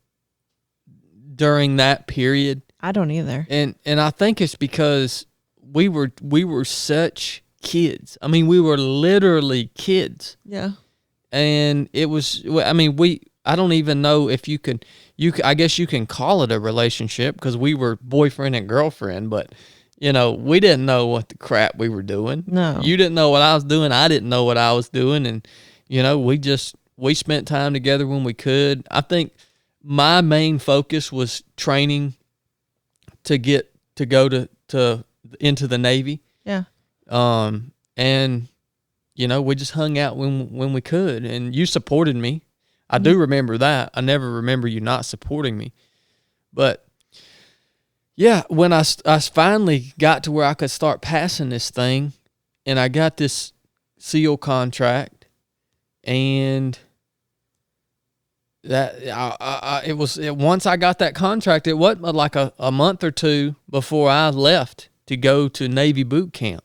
during that period.
I don't either.
And I think it's because we were such kids. I mean, we were literally kids.
Yeah.
And it was, I mean, I don't even know if I guess you can call it a relationship, because we were boyfriend and girlfriend, but we didn't know what the crap we were doing.
No.
You didn't know what I was doing. I didn't know what I was doing. And we spent time together when we could. I think my main focus was training to go into the Navy.
Yeah.
And we just hung out when we could, and you supported me. I do remember that. I never remember you not supporting me. But yeah, when I finally got to where I could start passing this thing, and I got this SEAL contract, and that once I got that contract, it wasn't like a month or two before I left to go to Navy boot camp.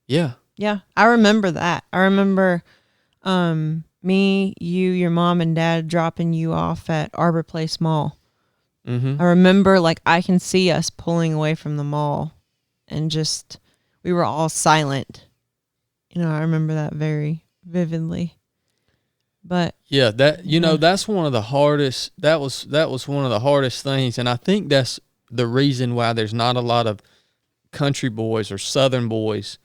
Yeah.
Yeah, I remember that. I remember me, you, your mom, and dad dropping you off at Arbor Place Mall.
Mm-hmm.
I remember, I can see us pulling away from the mall, and just, we were all silent. I remember that very vividly. But
yeah, that's one of the hardest. That was one of the hardest things, and I think that's the reason why there's not a lot of country boys or Southern boys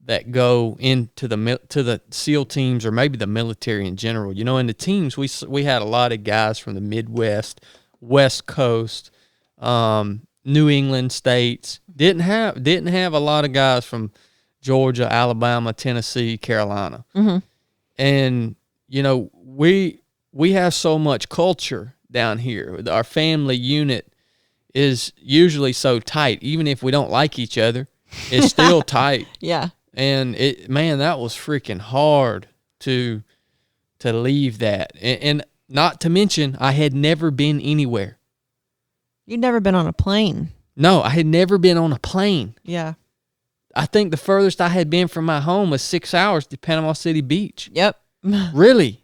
that go into to the SEAL teams, or maybe the military in general. In the teams, we had a lot of guys from the Midwest, West Coast, New England states. Didn't have a lot of guys from Georgia, Alabama, Tennessee, Carolina.
Mm-hmm.
And we have so much culture down here. Our family unit is usually so tight. Even if we don't like each other, it's still tight.
Yeah.
And that was freaking hard to leave that. And not to mention, I had never been anywhere.
You'd never been on a plane.
No, I had never been on a plane.
Yeah.
I think the furthest I had been from my home was 6 hours to Panama City Beach.
Yep.
Really?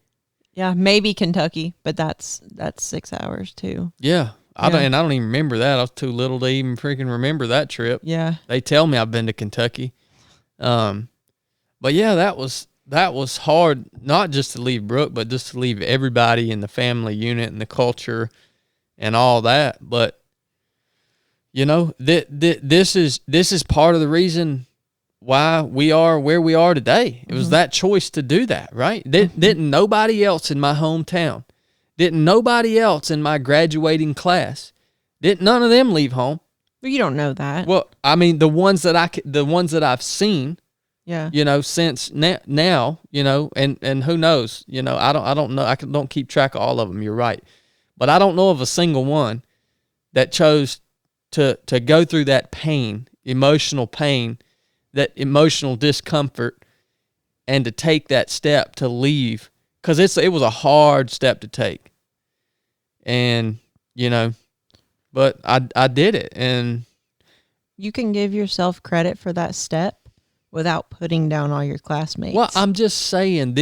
Yeah, maybe Kentucky, but that's 6 hours too.
Yeah. I don't even remember that. I was too little to even freaking remember that trip.
Yeah.
They tell me I've been to Kentucky. But yeah, that was hard, not just to leave Brooke, but just to leave everybody in the family unit and the culture and all that. But you know, this is part of the reason why we are where we are today. It was that choice to do that, right? Didn't nobody else in my hometown, didn't nobody else in my graduating class, didn't none of them leave home.
Well, you don't know that.
Well, I mean, the ones that I've seen,
yeah.
you know, since now, you know, and who knows, you know, I don't know, I don't keep track of all of them. You're right, but I don't know of a single one that chose to go through that pain, emotional pain, that emotional discomfort, and to take that step to leave, because it was a hard step to take, and you know, but I did it, and
you can give yourself credit for that step without putting down all your classmates.
Well, I'm just saying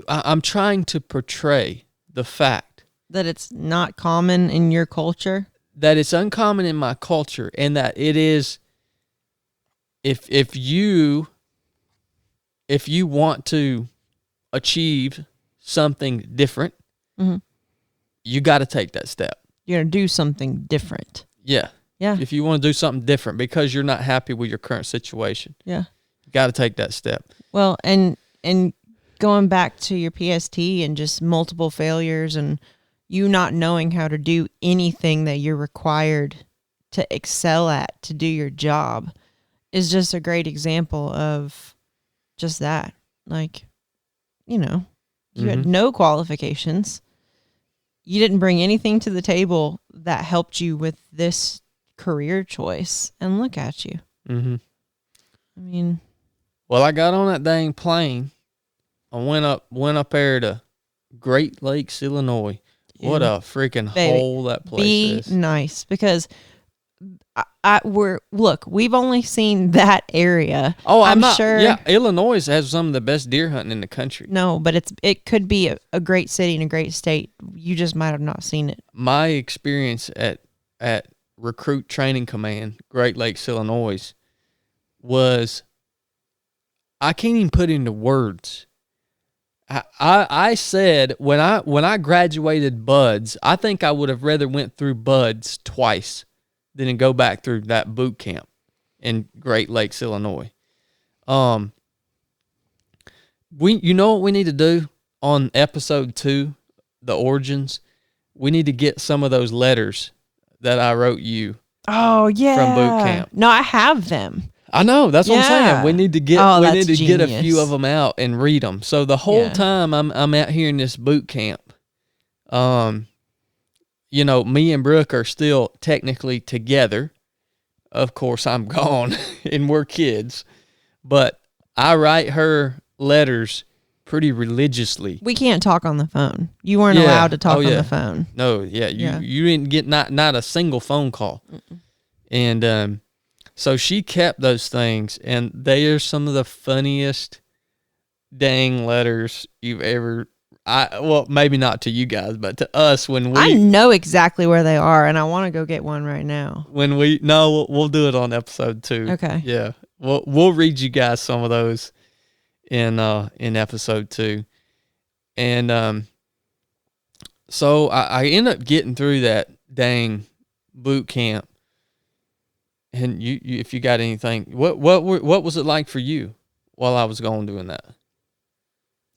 I'm trying to portray the fact
that it's not common in your culture,
that it's uncommon in my culture, and that it is, if you want to achieve something different, you got to take that step.
You're going to do something different.
Yeah.
Yeah.
If you want to do something different because you're not happy with your current situation,
yeah,
you got to take that step.
Well, and going back to your PST and just multiple failures and you not knowing how to do anything that you're required to excel at to do your job is just a great example of just that. Like, you know, you had no qualifications. You didn't bring anything to the table that helped you with this career choice. And look at you.
Mm-hmm.
I mean.
Well, I got on that dang plane. I went up there to Great Lakes, Illinois. What a freaking hole that place is.
Be nice, because we've only seen that area.
Oh, I'm
not sure.
Yeah, Illinois has some of the best deer hunting in the country.
No, but it could be a great city and a great state. You just might have not seen it.
My experience at Recruit Training Command, Great Lakes, Illinois, was, I can't even put into words. I said when I graduated BUDS, I think I would have rather went through BUDS twice than to go back through that boot camp in Great Lakes, Illinois. You know what we need to do on episode 2, the origins? We need to get some of those letters that I wrote you.
Oh yeah,
from boot camp.
No, I have them.
I know, that's what I'm saying. We need to get get a few of them out and read them. So the whole time I'm out here in this boot camp, you know, me and Brooke are still technically together. Of course, I'm gone and we're kids, but I write her letters pretty religiously.
We can't talk on the phone. You weren't allowed to talk on the phone.
No, you didn't get not a single phone call. And so she kept those things, and they are some of the funniest dang letters you've ever. Well, maybe not to you guys, but to us when we.
I know exactly where they are, and I want to go get one right now.
We'll do it on episode 2.
Okay.
Yeah, we'll read you guys some of those in episode 2, and so I end up getting through that dang boot camp. And you if you got anything, what was it like for you while I was going doing that?
I'm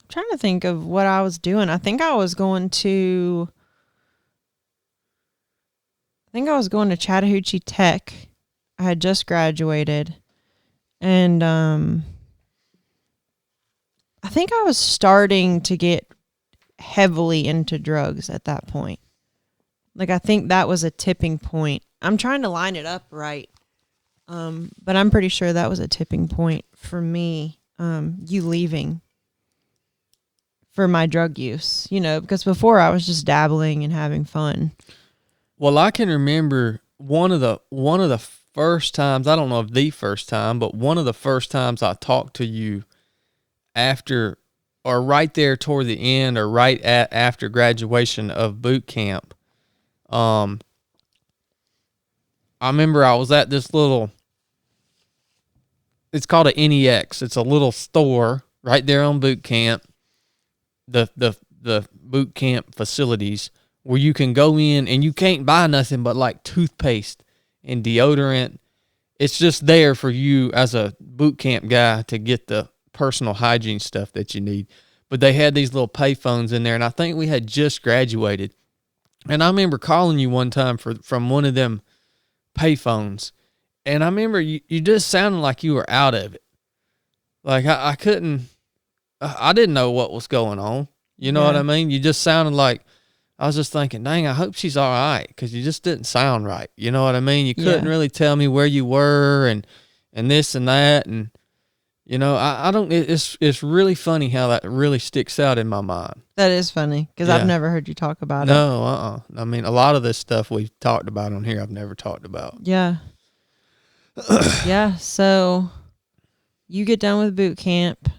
trying to think of what I was doing. I think I was going to Chattahoochee Tech. I had just graduated, and I think I was starting to get heavily into drugs at that point. Like, I think that was a tipping point. I'm trying to line it up right. But I'm pretty sure that was a tipping point for me, you leaving for my drug use, because before I was just dabbling and having fun.
Well, I can remember one of the first times, I don't know if the first time, but one of the first times I talked to you after, or right there toward the end, or after graduation of boot camp. I remember I was at this it's called an NEX. It's a little store right there on boot camp, the boot camp facilities, where you can go in and you can't buy nothing but like toothpaste and deodorant. It's just there for you as a boot camp guy to get the personal hygiene stuff that you need. But they had these little payphones in there, and I think we had just graduated. And I remember calling you one time from one of them payphones, and I remember you just sounded like you were out of it. Like I didn't know what was going on. You know what I mean? You just sounded like, I was just thinking, dang, I hope she's all right, because you just didn't sound right. You know what I mean? You couldn't really tell me where you were and this and that. And, I don't, it's really funny how that really sticks out in my mind.
That is funny, because I've never heard you talk about it.
No, I mean, a lot of this stuff we've talked about on here, I've never talked about.
Yeah. Yeah, so you get done with boot camp,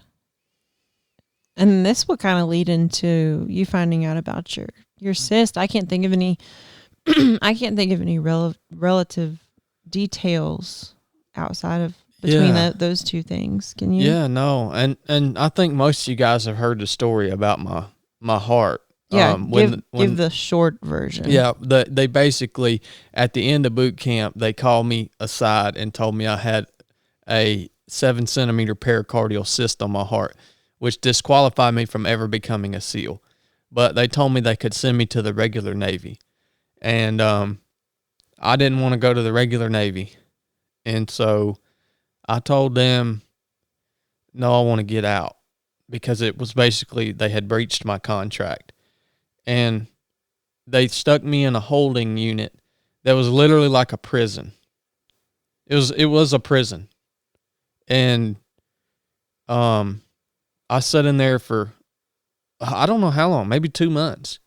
and this will kind of lead into you finding out about your cyst. I can't think of any relative details outside of between those two things. Can you?
Yeah, no, and I think most of you guys have heard the story about my heart.
Yeah, give the short version.
Yeah, they basically, at the end of boot camp, they called me aside and told me I had a 7-centimeter pericardial cyst on my heart, which disqualified me from ever becoming a SEAL. But they told me they could send me to the regular Navy. And I didn't want to go to the regular Navy. And so I told them, no, I want to get out, because it was basically they had breached my contract. And they stuck me in a holding unit that was literally like a prison. It was a prison. And I sat in there for, I don't know how long, maybe 2 months.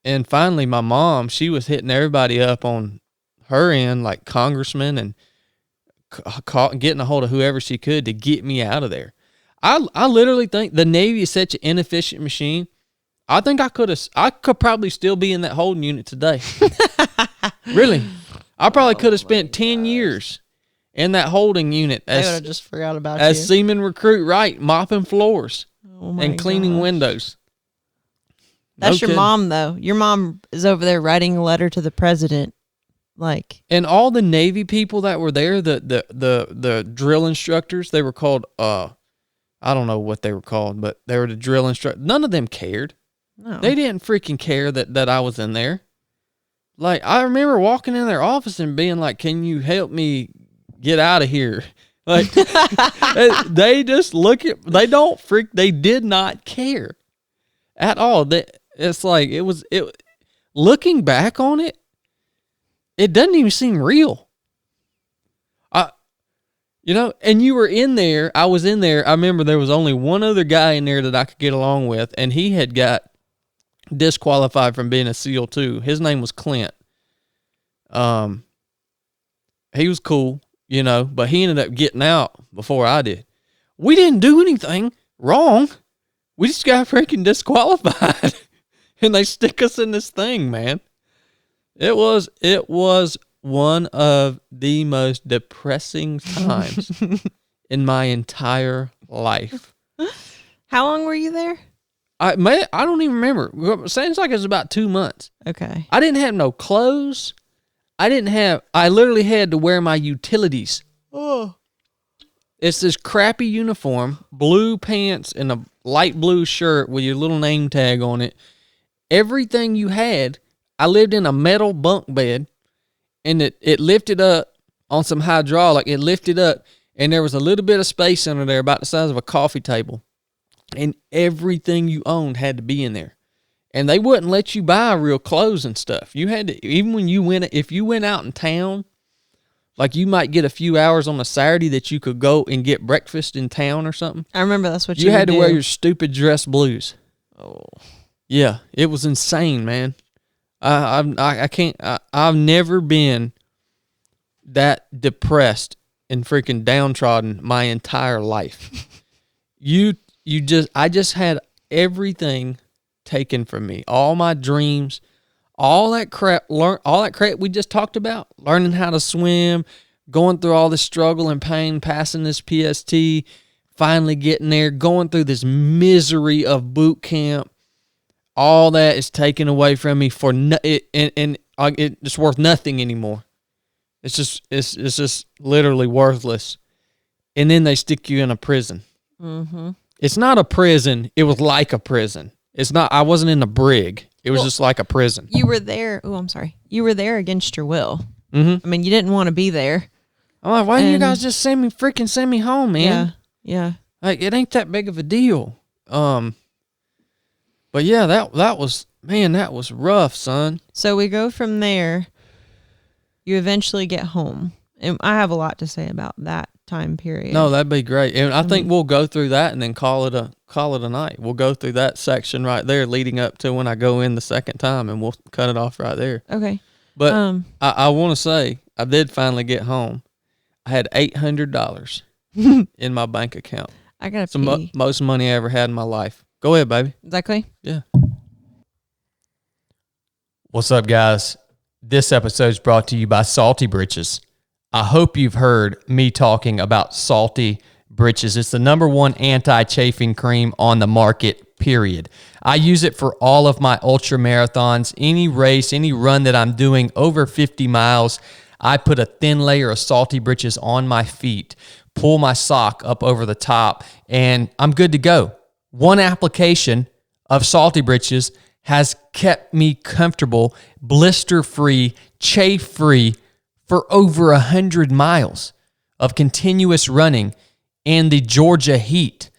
And finally, my mom, she was hitting everybody up on her end, like congressmen, and getting a hold of whoever she could to get me out of there. I literally think the Navy is such an inefficient machine. I think I could probably still be in that holding unit today. Really. I probably could have spent 10 years in that holding unit
They would have just forgot about
as
you.
seaman recruit, right? Mopping floors and cleaning windows.
That's your mom, though. Your mom is over there writing a letter to the president.
And all the Navy people that were there, the drill instructors, they were called, I don't know what they were called, but they were the drill instructors. None of them cared.
No.
They didn't freaking care that I was in there. Like, I remember walking in their office and being like, can you help me get out of here? Like, they just they did not care at all. It's like, looking back on it, it doesn't even seem real. And you were in there, I was in there, I remember there was only one other guy in there that I could get along with, and he had got disqualified from being a SEAL too. His name was Clint. He was cool, but he ended up getting out before I did. We didn't do anything wrong. We just got freaking disqualified. And they stick us in this thing, man. It was one of the most depressing times in my entire life.
How long were you there?
I don't even remember. It sounds like it was about 2 months.
Okay.
I didn't have no clothes. I literally had to wear my utilities.
Oh.
It's this crappy uniform, blue pants, and a light blue shirt with your little name tag on it. Everything you had. I lived in a metal bunk bed, and it lifted up on some hydraulic. It lifted up, and there was a little bit of space under there about the size of a coffee table. And everything you owned had to be in there. And they wouldn't let you buy real clothes and stuff. You had to, even when you went, if you went out in town, like you might get a few hours on a Saturday that you could go and get breakfast in town or something.
I remember that's what
you had
would
to
do.
wear your stupid dress blues.
Oh.
Yeah, it was insane, man. I can't. I've never been that depressed and freaking downtrodden my entire life. I just had everything taken from me, all my dreams, all that crap we just talked about, learning how to swim, going through all this struggle and pain, passing this PST, finally getting there, going through this misery of boot camp. All that is taken away from me for it's worth nothing anymore. It's just literally worthless. And then they stick you in a prison.
Mm-hmm.
It's not a prison. It was like a prison. It's not. I wasn't in a brig. It was just like a prison.
You were there. Oh, I'm sorry. You were there against your will.
Mm-hmm.
I mean, you didn't want to be there.
I'm like, why didn't you guys just send me home, man?
Yeah.
Like, it ain't that big of a deal. But yeah, that was rough, son.
So we go from there. You eventually get home, and I have a lot to say about that time period.
No, that'd be great, and I think we'll go through that and then call it a night. We'll go through that section right there, leading up to when I go in the second time, and we'll cut it off right there.
Okay.
But I want to say I did finally get home. I had $800 in my bank account.
I gotta
It's the
pee.
most money I ever had in my life. Go ahead, baby.
Exactly.
Yeah.
What's up, guys? This episode is brought to you by Salty Britches. I hope you've heard me talking about Salty Britches. It's the #1 anti-chafing cream on the market, period. I use it for all of my ultra marathons, any race, any run that I'm doing over 50 miles. I put a thin layer of Salty Britches on my feet, pull my sock up over the top, and I'm good to go. One application of Salty Britches has kept me comfortable, blister-free, chafe-free for over 100 miles of continuous running in the Georgia heat.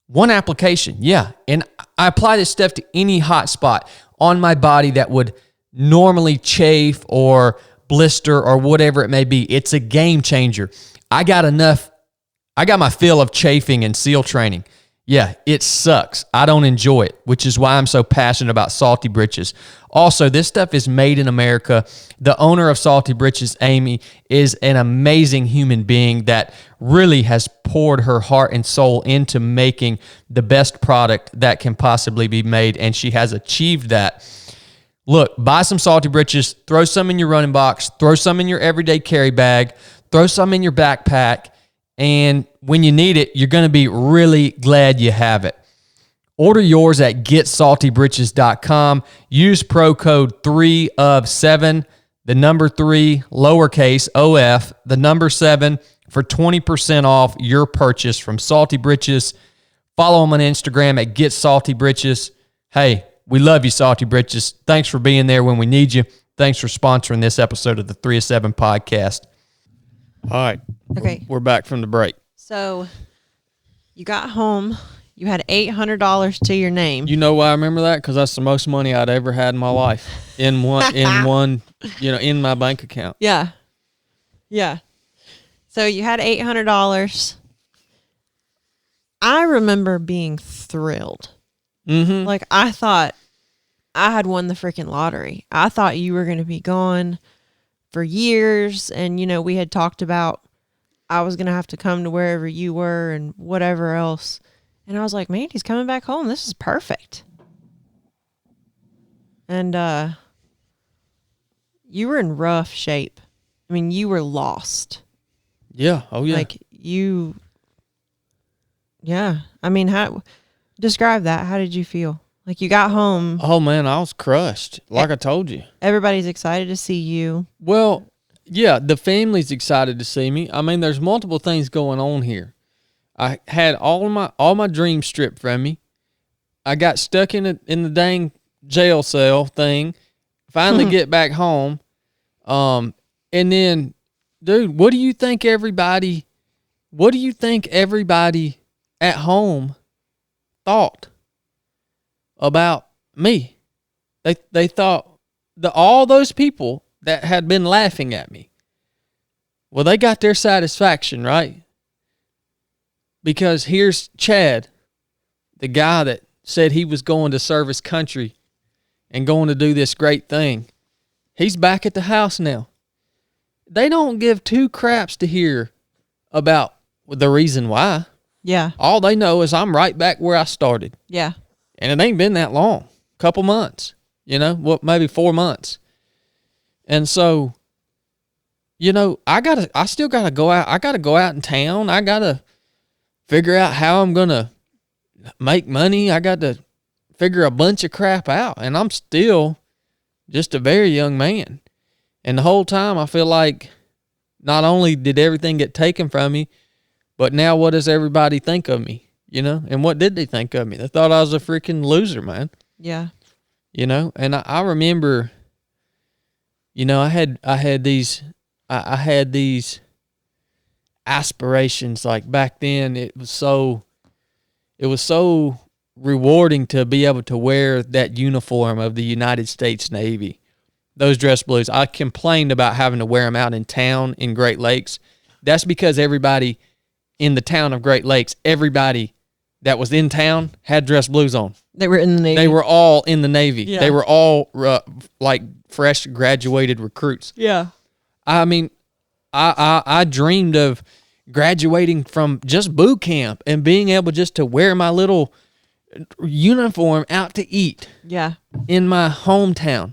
One application, yeah. And I apply this stuff to any hot spot on my body that would normally chafe or blister or whatever it may be. It's a game changer. I got my fill of chafing in SEAL training. Yeah, it sucks. I don't enjoy it, which is why I'm so passionate about Salty Britches. Also, this stuff is made in America. The owner of Salty Britches, Amy, is an amazing human being that really has poured her heart and soul into making the best product that can possibly be made, and she has achieved that. Look, buy some Salty Britches, throw some in your running box, throw some in your everyday carry bag, throw some in your backpack, and when you need it, you're going to be really glad you have it. Order yours at getsaltybritches.com. Use pro code 3OF7, the number 3, lowercase OF, the number 7, for 20% off your purchase from Salty Britches. Follow them on Instagram at getsaltybritches. Hey, we love you, Salty Britches. Thanks for being there when we need you. Thanks for sponsoring this episode of the 3 of 7 podcast.
All right.
Okay.
We're back from the break.
So you got home. You had $800 to your name.
You know why I remember that? Because that's the most money I'd ever had in my life in one, in my bank account.
Yeah. So you had $800. I remember being thrilled.
Mm-hmm.
Like, I thought I had won the freaking lottery. I thought you were going to be gone for years. And, we had talked about I was going to have to come to wherever you were and whatever else. And I was like, man, he's coming back home. This is perfect. And you were in rough shape. I mean, you were lost.
Yeah. Oh, yeah.
Like, I mean, describe that. How did you feel? Like, you got home.
Oh, man, I was crushed. Like I told you.
Everybody's excited to see you.
Well, yeah, the family's excited to see me. I mean, there's multiple things going on here. I had all my dreams stripped from me. I got stuck in the dang jail cell thing. Finally get back home. And then, dude, what do you think everybody at home thought about me. They thought all those people that had been laughing at me, well, they got their satisfaction, right? Because here's Chad, the guy that said he was going to serve his country and going to do this great thing. He's back at the house now. They don't give two craps to hear about the reason why.
Yeah.
All they know is I'm right back where I started.
Yeah.
And it ain't been that long. Couple months. Maybe 4 months. And so, I still gotta go out. I gotta go out in town. I gotta figure out how I'm gonna make money. I got to figure a bunch of crap out. And I'm still just a very young man. And the whole time I feel like not only did everything get taken from me, but now what does everybody think of me? And what did they think of me? They thought I was a freaking loser, man.
Yeah.
And I remember, I had these aspirations. Like back then it was so rewarding to be able to wear that uniform of the United States Navy, those dress blues. I complained about having to wear them out in town in Great Lakes. That's because everybody in the town of Great Lakes, everybody that was in town had dress blues on.
They were in the Navy.
They were all in the Navy.
Yeah.
They were all like fresh graduated recruits.
Yeah.
I mean, I dreamed of graduating from just boot camp and being able just to wear my little uniform out to eat.
Yeah.
In my hometown.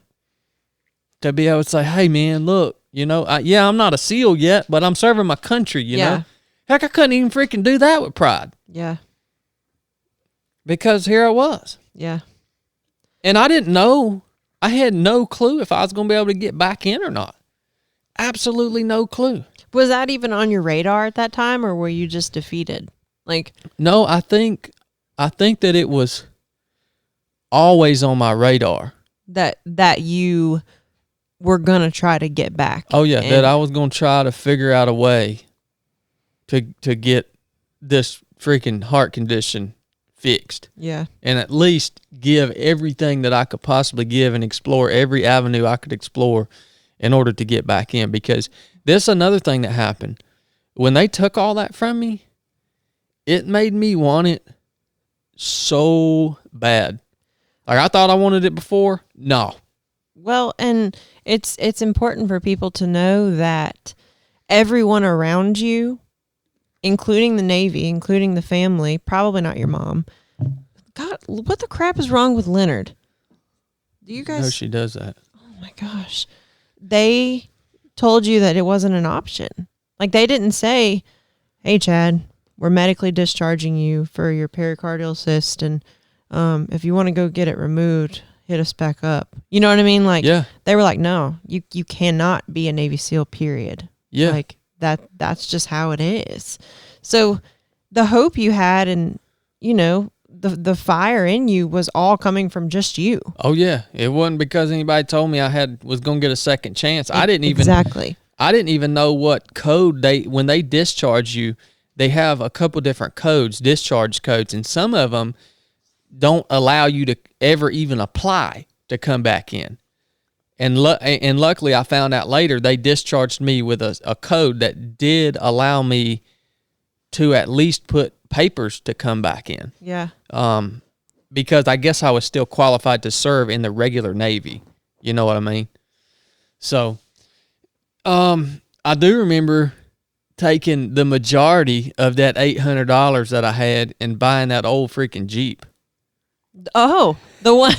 To be able to say, hey man, look, I'm not a SEAL yet, but I'm serving my country, you know? Heck, I couldn't even freaking do that with pride.
Yeah.
Because here I was.
Yeah.
And I didn't know, I had no clue if I was going to be able to get back in or not. Absolutely no clue.
Was that even on your radar at that time, or were you just defeated?
No, I think that it was always on my radar.
That you were going to try to get back.
Oh yeah, that I was going to try to figure out a way to get this freaking heart condition fixed.
Yeah.
And at least give everything that I could possibly give and explore every avenue I could explore in order to get back in. Because this is another thing that happened. When they took all that from me, it made me want it so bad. Like I thought I wanted it before. No.
Well, and it's important for people to know that everyone around you, including the Navy, including the family, probably not your mom. God, what the crap is wrong with Leonard? Do you guys?
No, she does that.
Oh my gosh. They told you that it wasn't an option. Like they didn't say, hey, Chad, we're medically discharging you for your pericardial cyst. And if you want to go get it removed, hit us back up. You know what I mean? Like,
yeah.
They were like, no, you cannot be a Navy SEAL, period.
Yeah.
Like that's just how it is. So the hope you had and, the fire in you was all coming from just you.
Oh yeah. It wasn't because anybody told me I was going to get a second chance. I didn't even know what code when they discharge you, they have a couple different codes, discharge codes, and some of them don't allow you to ever even apply to come back in. And luckily I found out later they discharged me with a code that did allow me to at least put papers to come back in.
Yeah.
Because I guess I was still qualified to serve in the regular Navy. You know what I mean? So, I do remember taking the majority of that $800 that I had and buying that old freaking Jeep.
Oh, the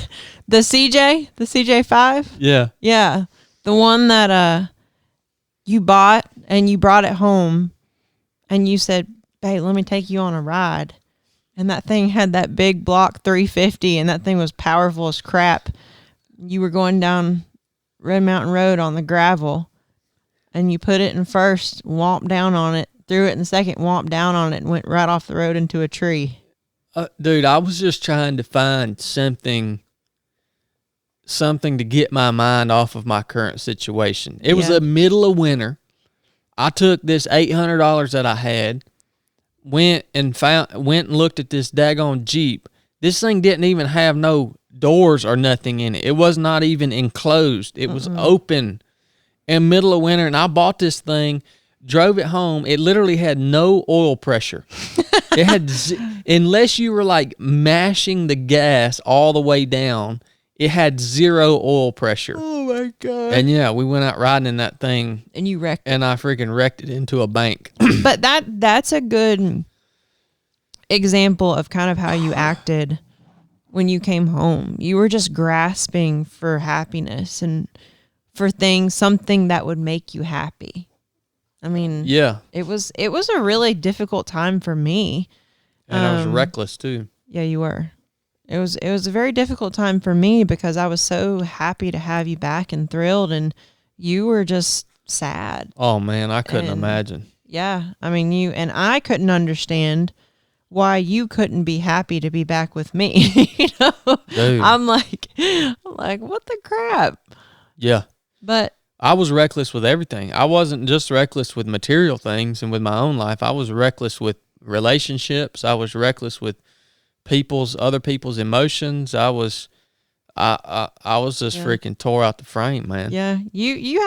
CJ5?
Yeah.
Yeah. The one that you bought and you brought it home and you said, "Babe, let me take you on a ride." And that thing had that big block 350 and that thing was powerful as crap. You were going down Red Mountain Road on the gravel and you put it in first, whomped down on it, threw it in second, whomped down on it, and went right off the road into a tree.
Dude, I was just trying to find something to get my mind off of my current situation. It was the middle of winter. I took this $800 that I had, went and looked at this daggone Jeep. This thing didn't even have no doors or nothing in it. It was not even enclosed. It was open in middle of winter. And I bought this thing, drove it home. It literally had no oil pressure. It had, unless you were like mashing the gas all the way down, it had zero oil pressure.
Oh my God.
And yeah, we went out riding in that thing.
And you wrecked it.
And I freaking wrecked it into a bank.
But that's a good example of kind of how you acted when you came home. You were just grasping for happiness and for something that would make you happy. I mean,
Yeah.
it was a really difficult time for me.
And I was reckless too.
Yeah, you were. It was a very difficult time for me because I was so happy to have you back and thrilled, and you were just sad.
Oh man, I couldn't imagine.
Yeah, I mean, I couldn't understand why you couldn't be happy to be back with me. You know,
Dude.
I'm like, what the crap?
Yeah.
But
I was reckless with everything. I wasn't just reckless with material things and with my own life. I was reckless with relationships. I was reckless with other people's emotions. I was just freaking tore out the frame, man.
yeah, you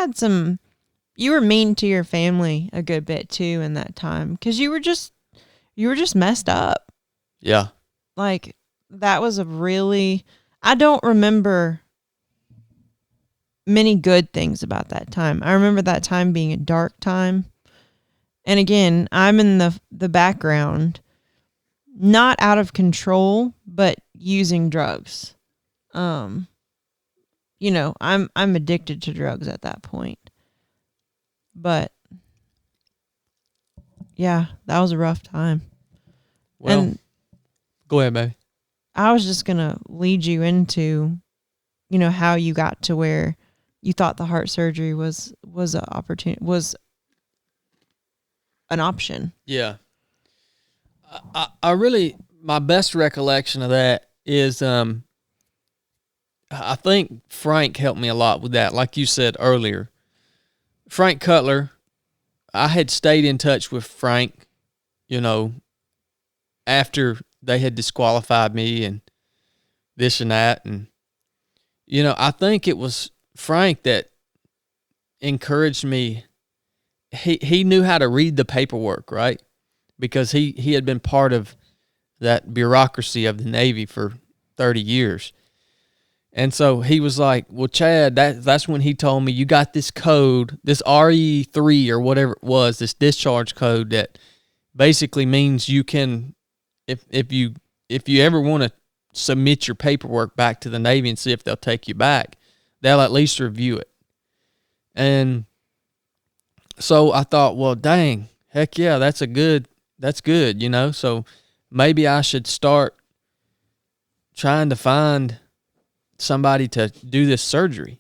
were mean to your family a good bit too in that time because you were just messed up.
Yeah.
Like that was I don't remember many good things about that time. I remember that time being a dark time. And again, I'm in the background, not out of control, but using drugs. You know, I'm addicted to drugs at that point. But yeah, that was a rough time.
Well,
and
go ahead, baby.
I was just going to lead you into, you know, how you got to where you thought the heart surgery was an option.
Yeah. I really, my best recollection of that is, I think Frank helped me a lot with that. Like you said earlier, Frank Cutler, I had stayed in touch with Frank, you know, after they had disqualified me and this and that. And, you know, I think it was Frank that encouraged me. He knew how to read the paperwork, right? Because he had been part of that bureaucracy of the Navy for 30 years. And so he was like, well, Chad, that's when he told me, you got this code, this RE3 or whatever it was, this discharge code that basically means you can, if you ever want to submit your paperwork back to the Navy and see if they'll take you back, they'll at least review it. And so I thought, well, dang, heck yeah, that's good, you know? So maybe I should start trying to find somebody to do this surgery.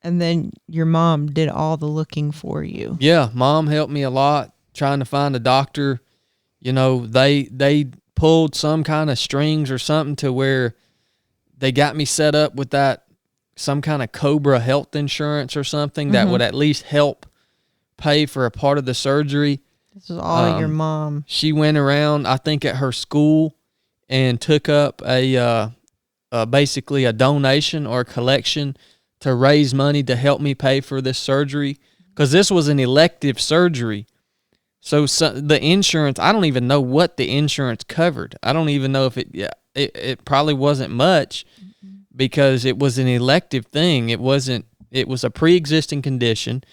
And then your mom did all the looking for you.
Yeah, Mom helped me a lot trying to find a doctor. You know, they pulled some kind of strings or something to where they got me set up with that some kind of Cobra health insurance or something that would at least help pay for a part of the surgery.
This was all your mom.
She went around, I think, at her school and took up basically a donation or a collection to raise money to help me pay for this surgery, because this was an elective surgery. So the insurance, I don't even know what the insurance covered. I don't even know if it probably wasn't much, because it was an elective thing. It was a pre-existing condition,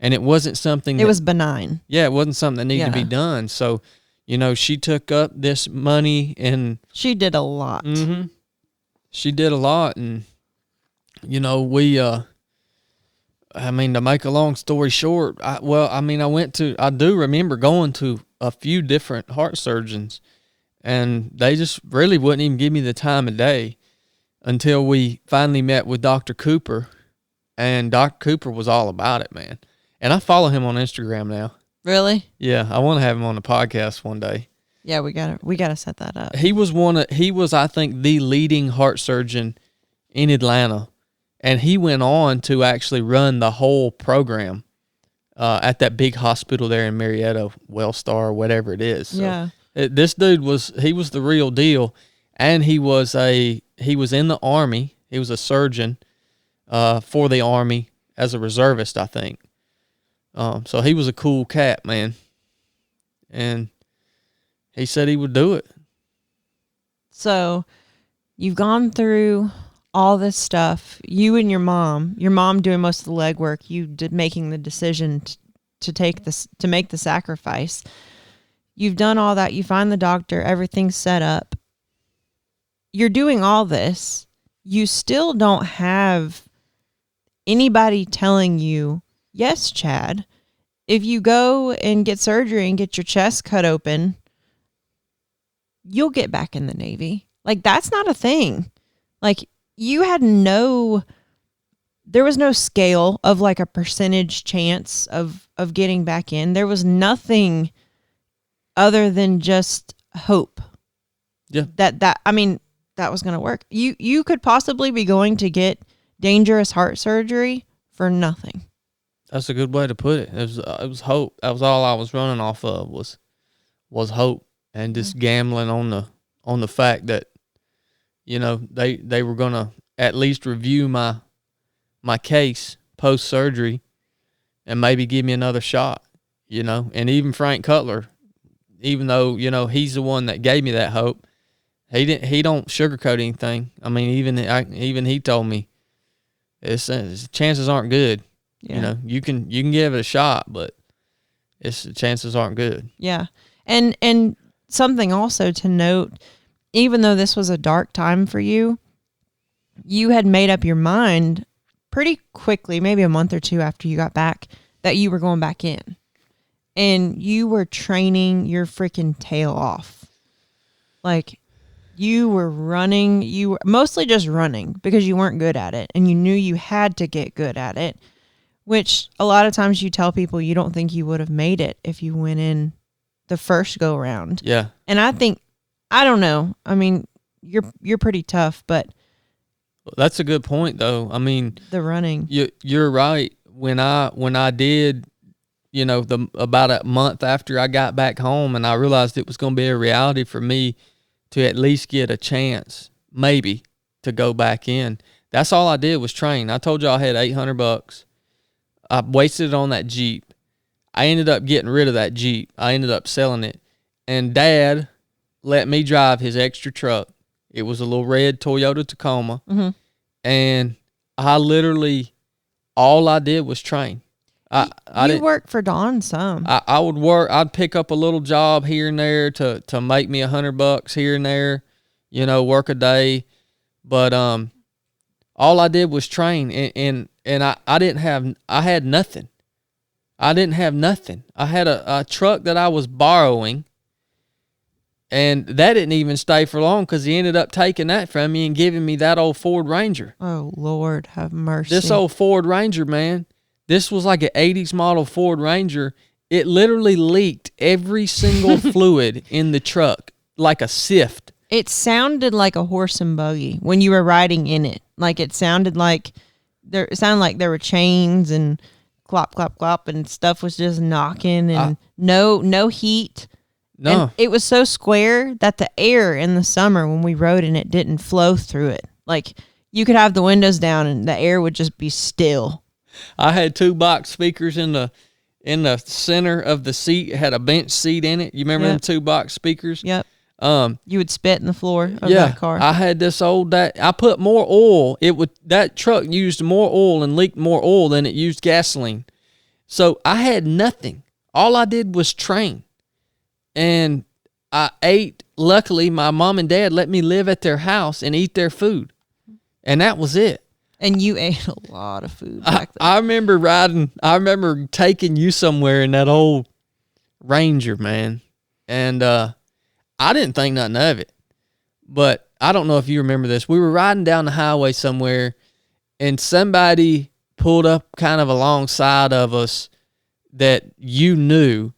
and it wasn't something
it was benign.
Yeah, it wasn't something that needed to be done. So, you know, she took up this money and
she did a lot.
Mm-hmm. She did a lot, and you know, to make a long story short, I do remember going to a few different heart surgeons, and they just really wouldn't even give me the time of day until we finally met with Dr. Cooper, and Dr. Cooper was all about it, man. And I follow him on Instagram now.
Really?
Yeah, I want to have him on the podcast one day.
Yeah, we gotta set that up.
He was I think the leading heart surgeon in Atlanta, and he went on to actually run the whole program at that big hospital there in Marietta, Wellstar, whatever it is. So
yeah.
this dude was the real deal. And he was in the Army. He was a surgeon for the Army as a reservist, I think. So he was a cool cat, man. And he said he would do it.
So you've gone through all this stuff. You and your mom doing most of the legwork. You did making the decision to make the sacrifice. You've done all that. You find the doctor. Everything's set up. You're doing all this. You still don't have anybody telling you, yes, Chad, if you go and get surgery and get your chest cut open, you'll get back in the Navy. Like, that's not a thing. Like, you had there was no scale of like a percentage chance of getting back in. There was nothing other than just hope.
Yeah.
That was going to work. You could possibly be going to get dangerous heart surgery for nothing.
That's a good way to put it. It was hope. That was all I was running off of was hope, and just gambling on the fact that, you know, they were going to at least review my case post surgery and maybe give me another shot, you know. And even Frank Cutler, even though, you know, he's the one that gave me that hope, he don't sugarcoat anything. I mean, even he told me chances aren't good.
Yeah.
You know, you can give it a shot, but the chances aren't good.
Yeah. And something also to note, even though this was a dark time for you, you had made up your mind pretty quickly, maybe a month or two after you got back, that you were going back in. And you were training your freaking tail off. Like, you were running, you were mostly just running because you weren't good at it and you knew you had to get good at it, which a lot of times you tell people you don't think you would have made it if you went in the first go round.
Yeah.
And I don't know. I mean, you're pretty tough, but
that's a good point though. I mean,
the running.
You're right. When I did, you know, about a month after I got back home and I realized it was going to be a reality for me to at least get a chance, maybe, to go back in. That's all I did was train. I told y'all I had $800. I wasted it on that Jeep. I ended up getting rid of that Jeep. I ended up selling it. And Dad let me drive his extra truck. It was a little red Toyota Tacoma.
Mm-hmm.
And I literally, all I did was train. I didn't
work for Don some.
I would work. I'd pick up a little job here and there to make me $100 here and there, you know, work a day. But all I did was train, and I didn't have. I had nothing. I didn't have nothing. I had a truck that I was borrowing, and that didn't even stay for long because he ended up taking that from me and giving me that old Ford Ranger.
Oh Lord, have mercy!
This old Ford Ranger, man. This was like an 80s model Ford Ranger. It literally leaked every single fluid in the truck, like a sift.
It sounded like a horse and buggy when you were riding in it. Like it sounded like there were chains and clop, clop, clop, and stuff was just knocking and no heat.
No.
And it was so square that the air in the summer when we rode in it didn't flow through it. Like you could have the windows down and the air would just be still.
I had 2 box speakers in the center of the seat. It had a bench seat in it. You remember them 2 box speakers?
Yep. You would spit in the floor of that car.
I had this I put more oil. That truck used more oil and leaked more oil than it used gasoline. So I had nothing. All I did was train. And I ate. Luckily, my mom and dad let me live at their house and eat their food. And that was it.
And you ate a lot of food back then.
I remember taking you somewhere in that old Ranger, man. And I didn't think nothing of it. But I don't know if you remember this. We were riding down the highway somewhere, and somebody pulled up kind of alongside of us that you knew,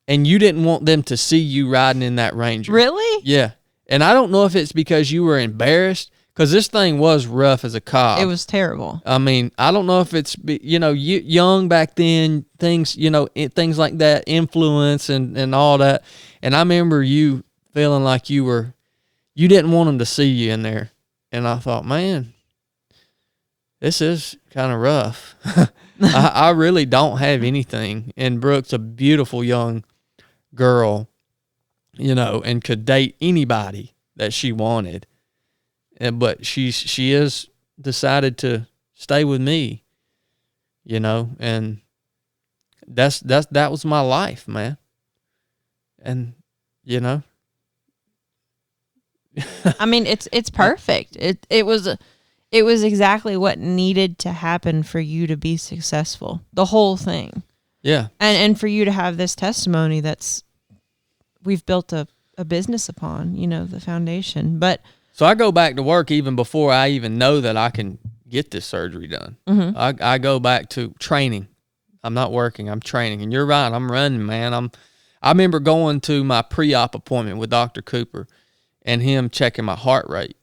and you didn't want them to see you riding in that Ranger.
Really?
Yeah. And I don't know if it's because you were embarrassed, because this thing was rough as a cop.
It was terrible.
I mean, I don't know if it's, you know, young back then, things, you know, things like that, influence and all that. And I remember you feeling like you you didn't want them to see you in there. And I thought, man, this is kind of rough. I really don't have anything. And Brooke's a beautiful young girl, you know, and could date anybody that she wanted. But she is decided to stay with me, you know, and that was my life, man. And, you know,
I mean, it's perfect. It was exactly what needed to happen for you to be successful. The whole thing.
yeah.
And for you to have this testimony we've built a business upon, you know, the foundation. But
So I go back to work even before I even know that I can get this surgery done.
mm-hmm.
I go back to training. I'm not working, I'm training. And you're right, I'm running, man. I remember going to my pre-op appointment with Dr. Cooper and him checking my heart rate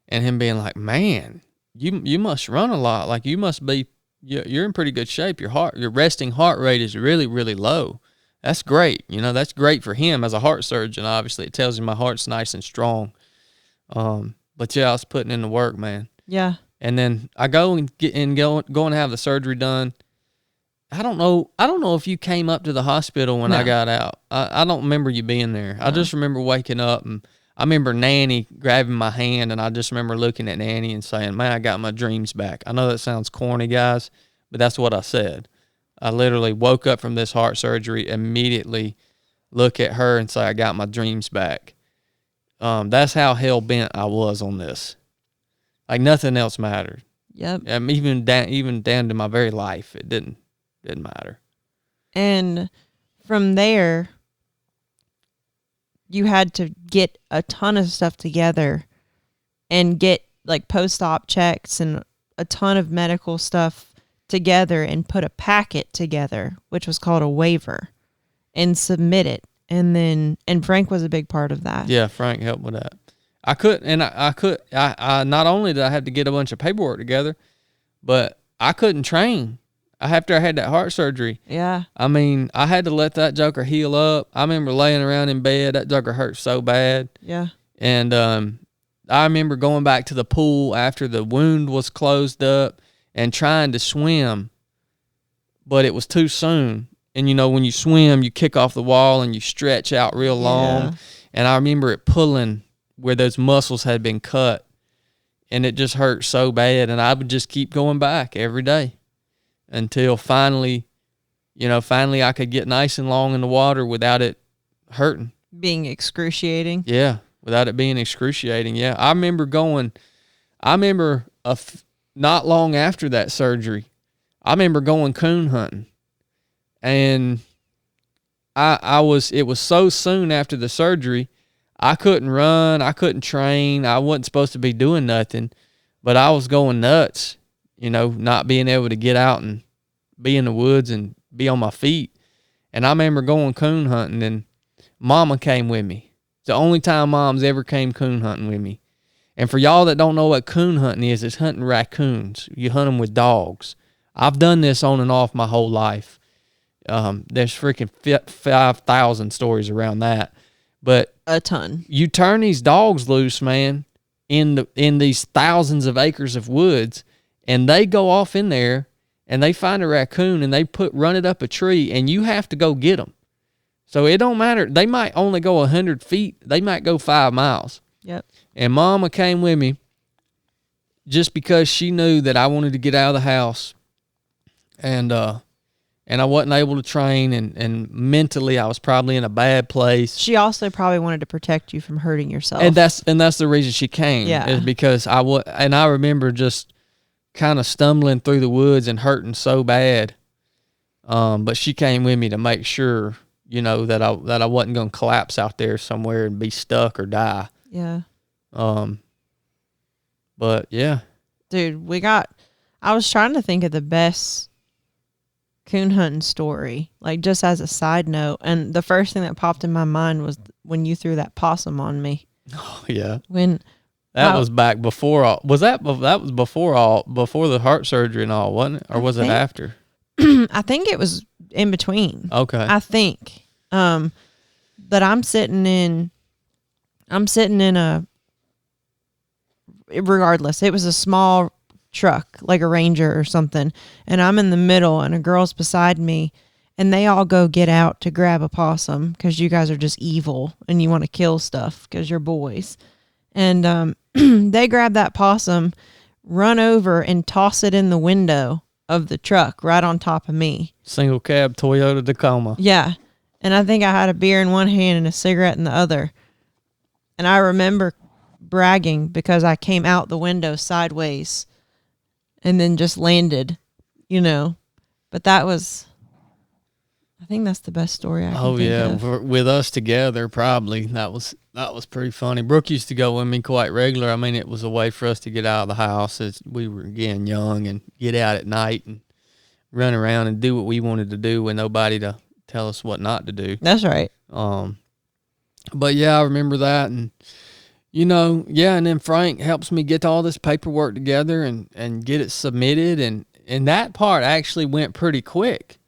and him being like, man, you must run a lot. Like you must be, you're in pretty good shape. Your resting heart rate is really, really low. That's great. You know, that's great for him as a heart surgeon. Obviously, it tells him my heart's nice and strong. But yeah, I was putting in the work, man.
Yeah.
And then I go and go and have the surgery done. I don't know if you came up to the hospital when I got out. I don't remember you being there. No. I just remember waking up, and I remember Nanny grabbing my hand, and I just remember looking at Nanny and saying, man, I got my dreams back. I know that sounds corny, guys, but that's what I said. I literally woke up from this heart surgery, immediately look at her and say, I got my dreams back. That's how hell-bent I was on this. Like nothing else mattered.
Yep.
Even down to my very life, it didn't matter.
And from there, you had to get a ton of stuff together and get like post-op checks and a ton of medical stuff together and put a packet together, which was called a waiver, and submit it. And Frank was a big part of that.
Yeah, Frank helped with that. I not only did I have to get a bunch of paperwork together, but I couldn't train after I had that heart surgery.
Yeah.
I mean, I had to let that joker heal up. I remember laying around in bed. That joker hurt so bad.
Yeah.
And I remember going back to the pool after the wound was closed up and trying to swim, but it was too soon. And, you know, when you swim, you kick off the wall and you stretch out real long.
Yeah.
And I remember it pulling where those muscles had been cut. And it just hurt so bad. And I would just keep going back every day until finally I could get nice and long in the water without it hurting.
Being excruciating.
Yeah, without it being excruciating. Yeah, I remember not long after that surgery, I remember going coon hunting. And it was so soon after the surgery, I couldn't run, I couldn't train, I wasn't supposed to be doing nothing, but I was going nuts, you know, not being able to get out and be in the woods and be on my feet. And I remember going coon hunting, and Mama came with me. It's the only time Mom's ever came coon hunting with me. And for y'all that don't know what coon hunting is, it's hunting raccoons. You hunt them with dogs. I've done this on and off my whole life. There's freaking 5,000 stories around that, but
a ton.
You turn these dogs loose, man, in these thousands of acres of woods, and they go off in there and they find a raccoon and they run it up a tree, and you have to go get them. So it don't matter. They might only go 100 feet. They might go 5 miles.
Yep. And
Mama came with me just because she knew that I wanted to get out of the house, and I wasn't able to train, and mentally I was probably in a bad place.
She also probably wanted to protect you from hurting yourself.
And that's the reason she came.
Yeah.
Is because I remember just kind of stumbling through the woods and hurting so bad. But she came with me to make sure, you know, that I wasn't going to collapse out there somewhere and be stuck or die.
Yeah.
But yeah.
Dude, I was trying to think of the best coon hunting story, like just as a side note, and the first thing that popped in my mind was when you threw that possum on me.
Oh yeah.
When
that was back before all. That was before the heart surgery and all, wasn't it? Or was it after?
I think it was in between.
Okay.
I think. But I'm sitting in a regardless, it was a small truck, like a Ranger or something. And I'm in the middle and a girl's beside me. And they all go get out to grab a possum because you guys are just evil and you want to kill stuff because you're boys. And they grab that possum, run over and toss it in the window of the truck right on top of me.
Single cab Toyota Tacoma.
Yeah. And I think I had a beer in one hand and a cigarette in the other. And I remember bragging because I came out the window sideways and then just landed, you know. But that was... I think that's the best story I can think of.
With us together, probably that was pretty funny. Brooke used to go with me quite regular. I mean, it was a way for us to get out of the house as we were again young and get out at night and run around and do what we wanted to do with nobody to tell us what not to do.
That's right.
But yeah, I remember that, and and then Frank helps me get all this paperwork together and get it submitted, and that part actually went pretty quick.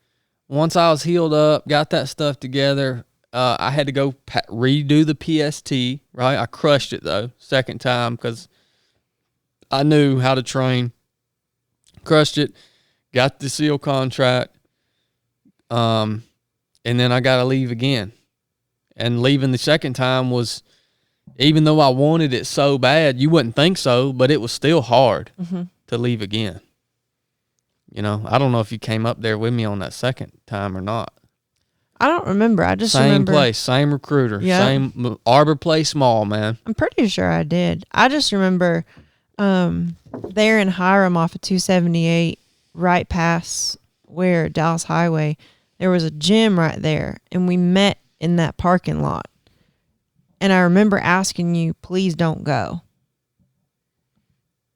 Once I was healed up, got that stuff together, I had to go redo the PST, right? I crushed it, though, second time because I knew how to train. Crushed it, got the SEAL contract, and then I got to leave again. And leaving the second time was, even though I wanted it so bad, you wouldn't think so, but it was still hard to leave again. I don't know if you came up there with me on that second time or not.
I don't remember. I just
Same
remember.
place, same recruiter, same Arbor Place Mall, man.
I'm pretty sure I did. I just remember there in Hiram off of 278, right past where Dallas Highway, there was a gym right there, and we met in that parking lot. And I remember asking you, please don't go.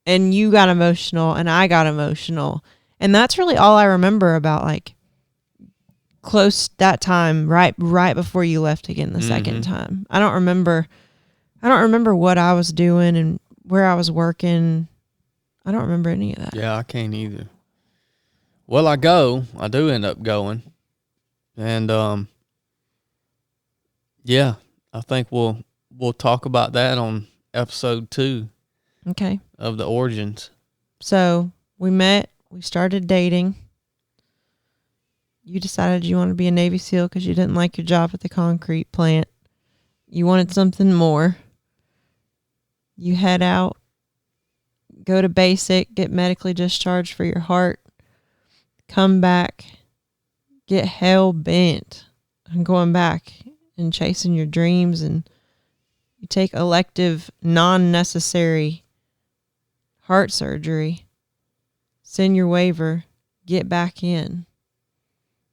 And you got emotional, and I got emotional. And that's really all I remember about, like, close that time, right before you left again the second time. I don't remember what I was doing and where I was working. I don't remember any of that.
Yeah, I can't either. Well, I do end up going. And I think we'll talk about that on episode 2.
Okay.
Of the origins.
So we met. We started dating. You decided you wanted to be a Navy SEAL because you didn't like your job at the concrete plant. You wanted something more. You head out, go to basic, get medically discharged for your heart, come back, get hell bent on going back and chasing your dreams, and you take elective, non-necessary heart surgery. Send your waiver, get back in.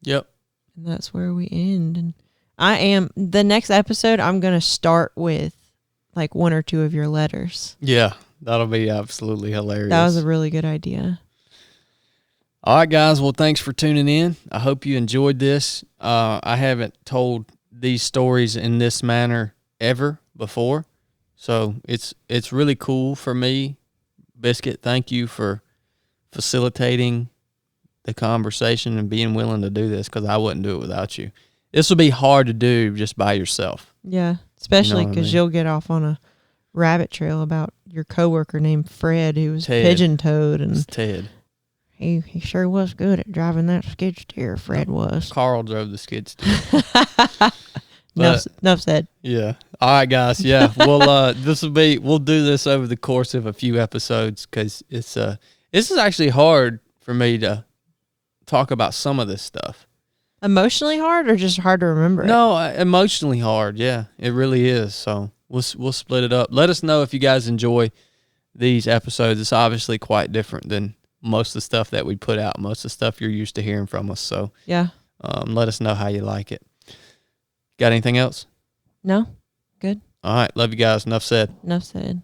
Yep.
And that's where we end. And the next episode, I'm going to start with like 1 or 2 of your letters.
Yeah, that'll be absolutely hilarious.
That was a really good idea.
All right, guys. Well, thanks for tuning in. I hope you enjoyed this. I haven't told these stories in this manner ever before. So it's really cool for me. Biscuit, thank you for facilitating the conversation and being willing to do this, because I wouldn't do it without you. This will be hard to do just by yourself.
Yeah, especially because you'll get off on a rabbit trail about your coworker named Fred who was pigeon-toed. And
it's Ted.
He sure was good at driving that skid steer, Fred was.
Carl drove the skid steer.
Enough said.
Yeah. All right, guys. Yeah. We'll do this over the course of a few episodes, because this is actually hard for me to talk about some of this stuff.
Emotionally hard or just hard to remember?
No, emotionally hard. Yeah, it really is. So we'll split it up. Let us know if you guys enjoy these episodes. It's obviously quite different than most of the stuff that we put out, most of the stuff you're used to hearing from us. So
yeah,
let us know how you like it. Got anything else?
No. Good.
All right. Love you guys. Enough said.
Enough said.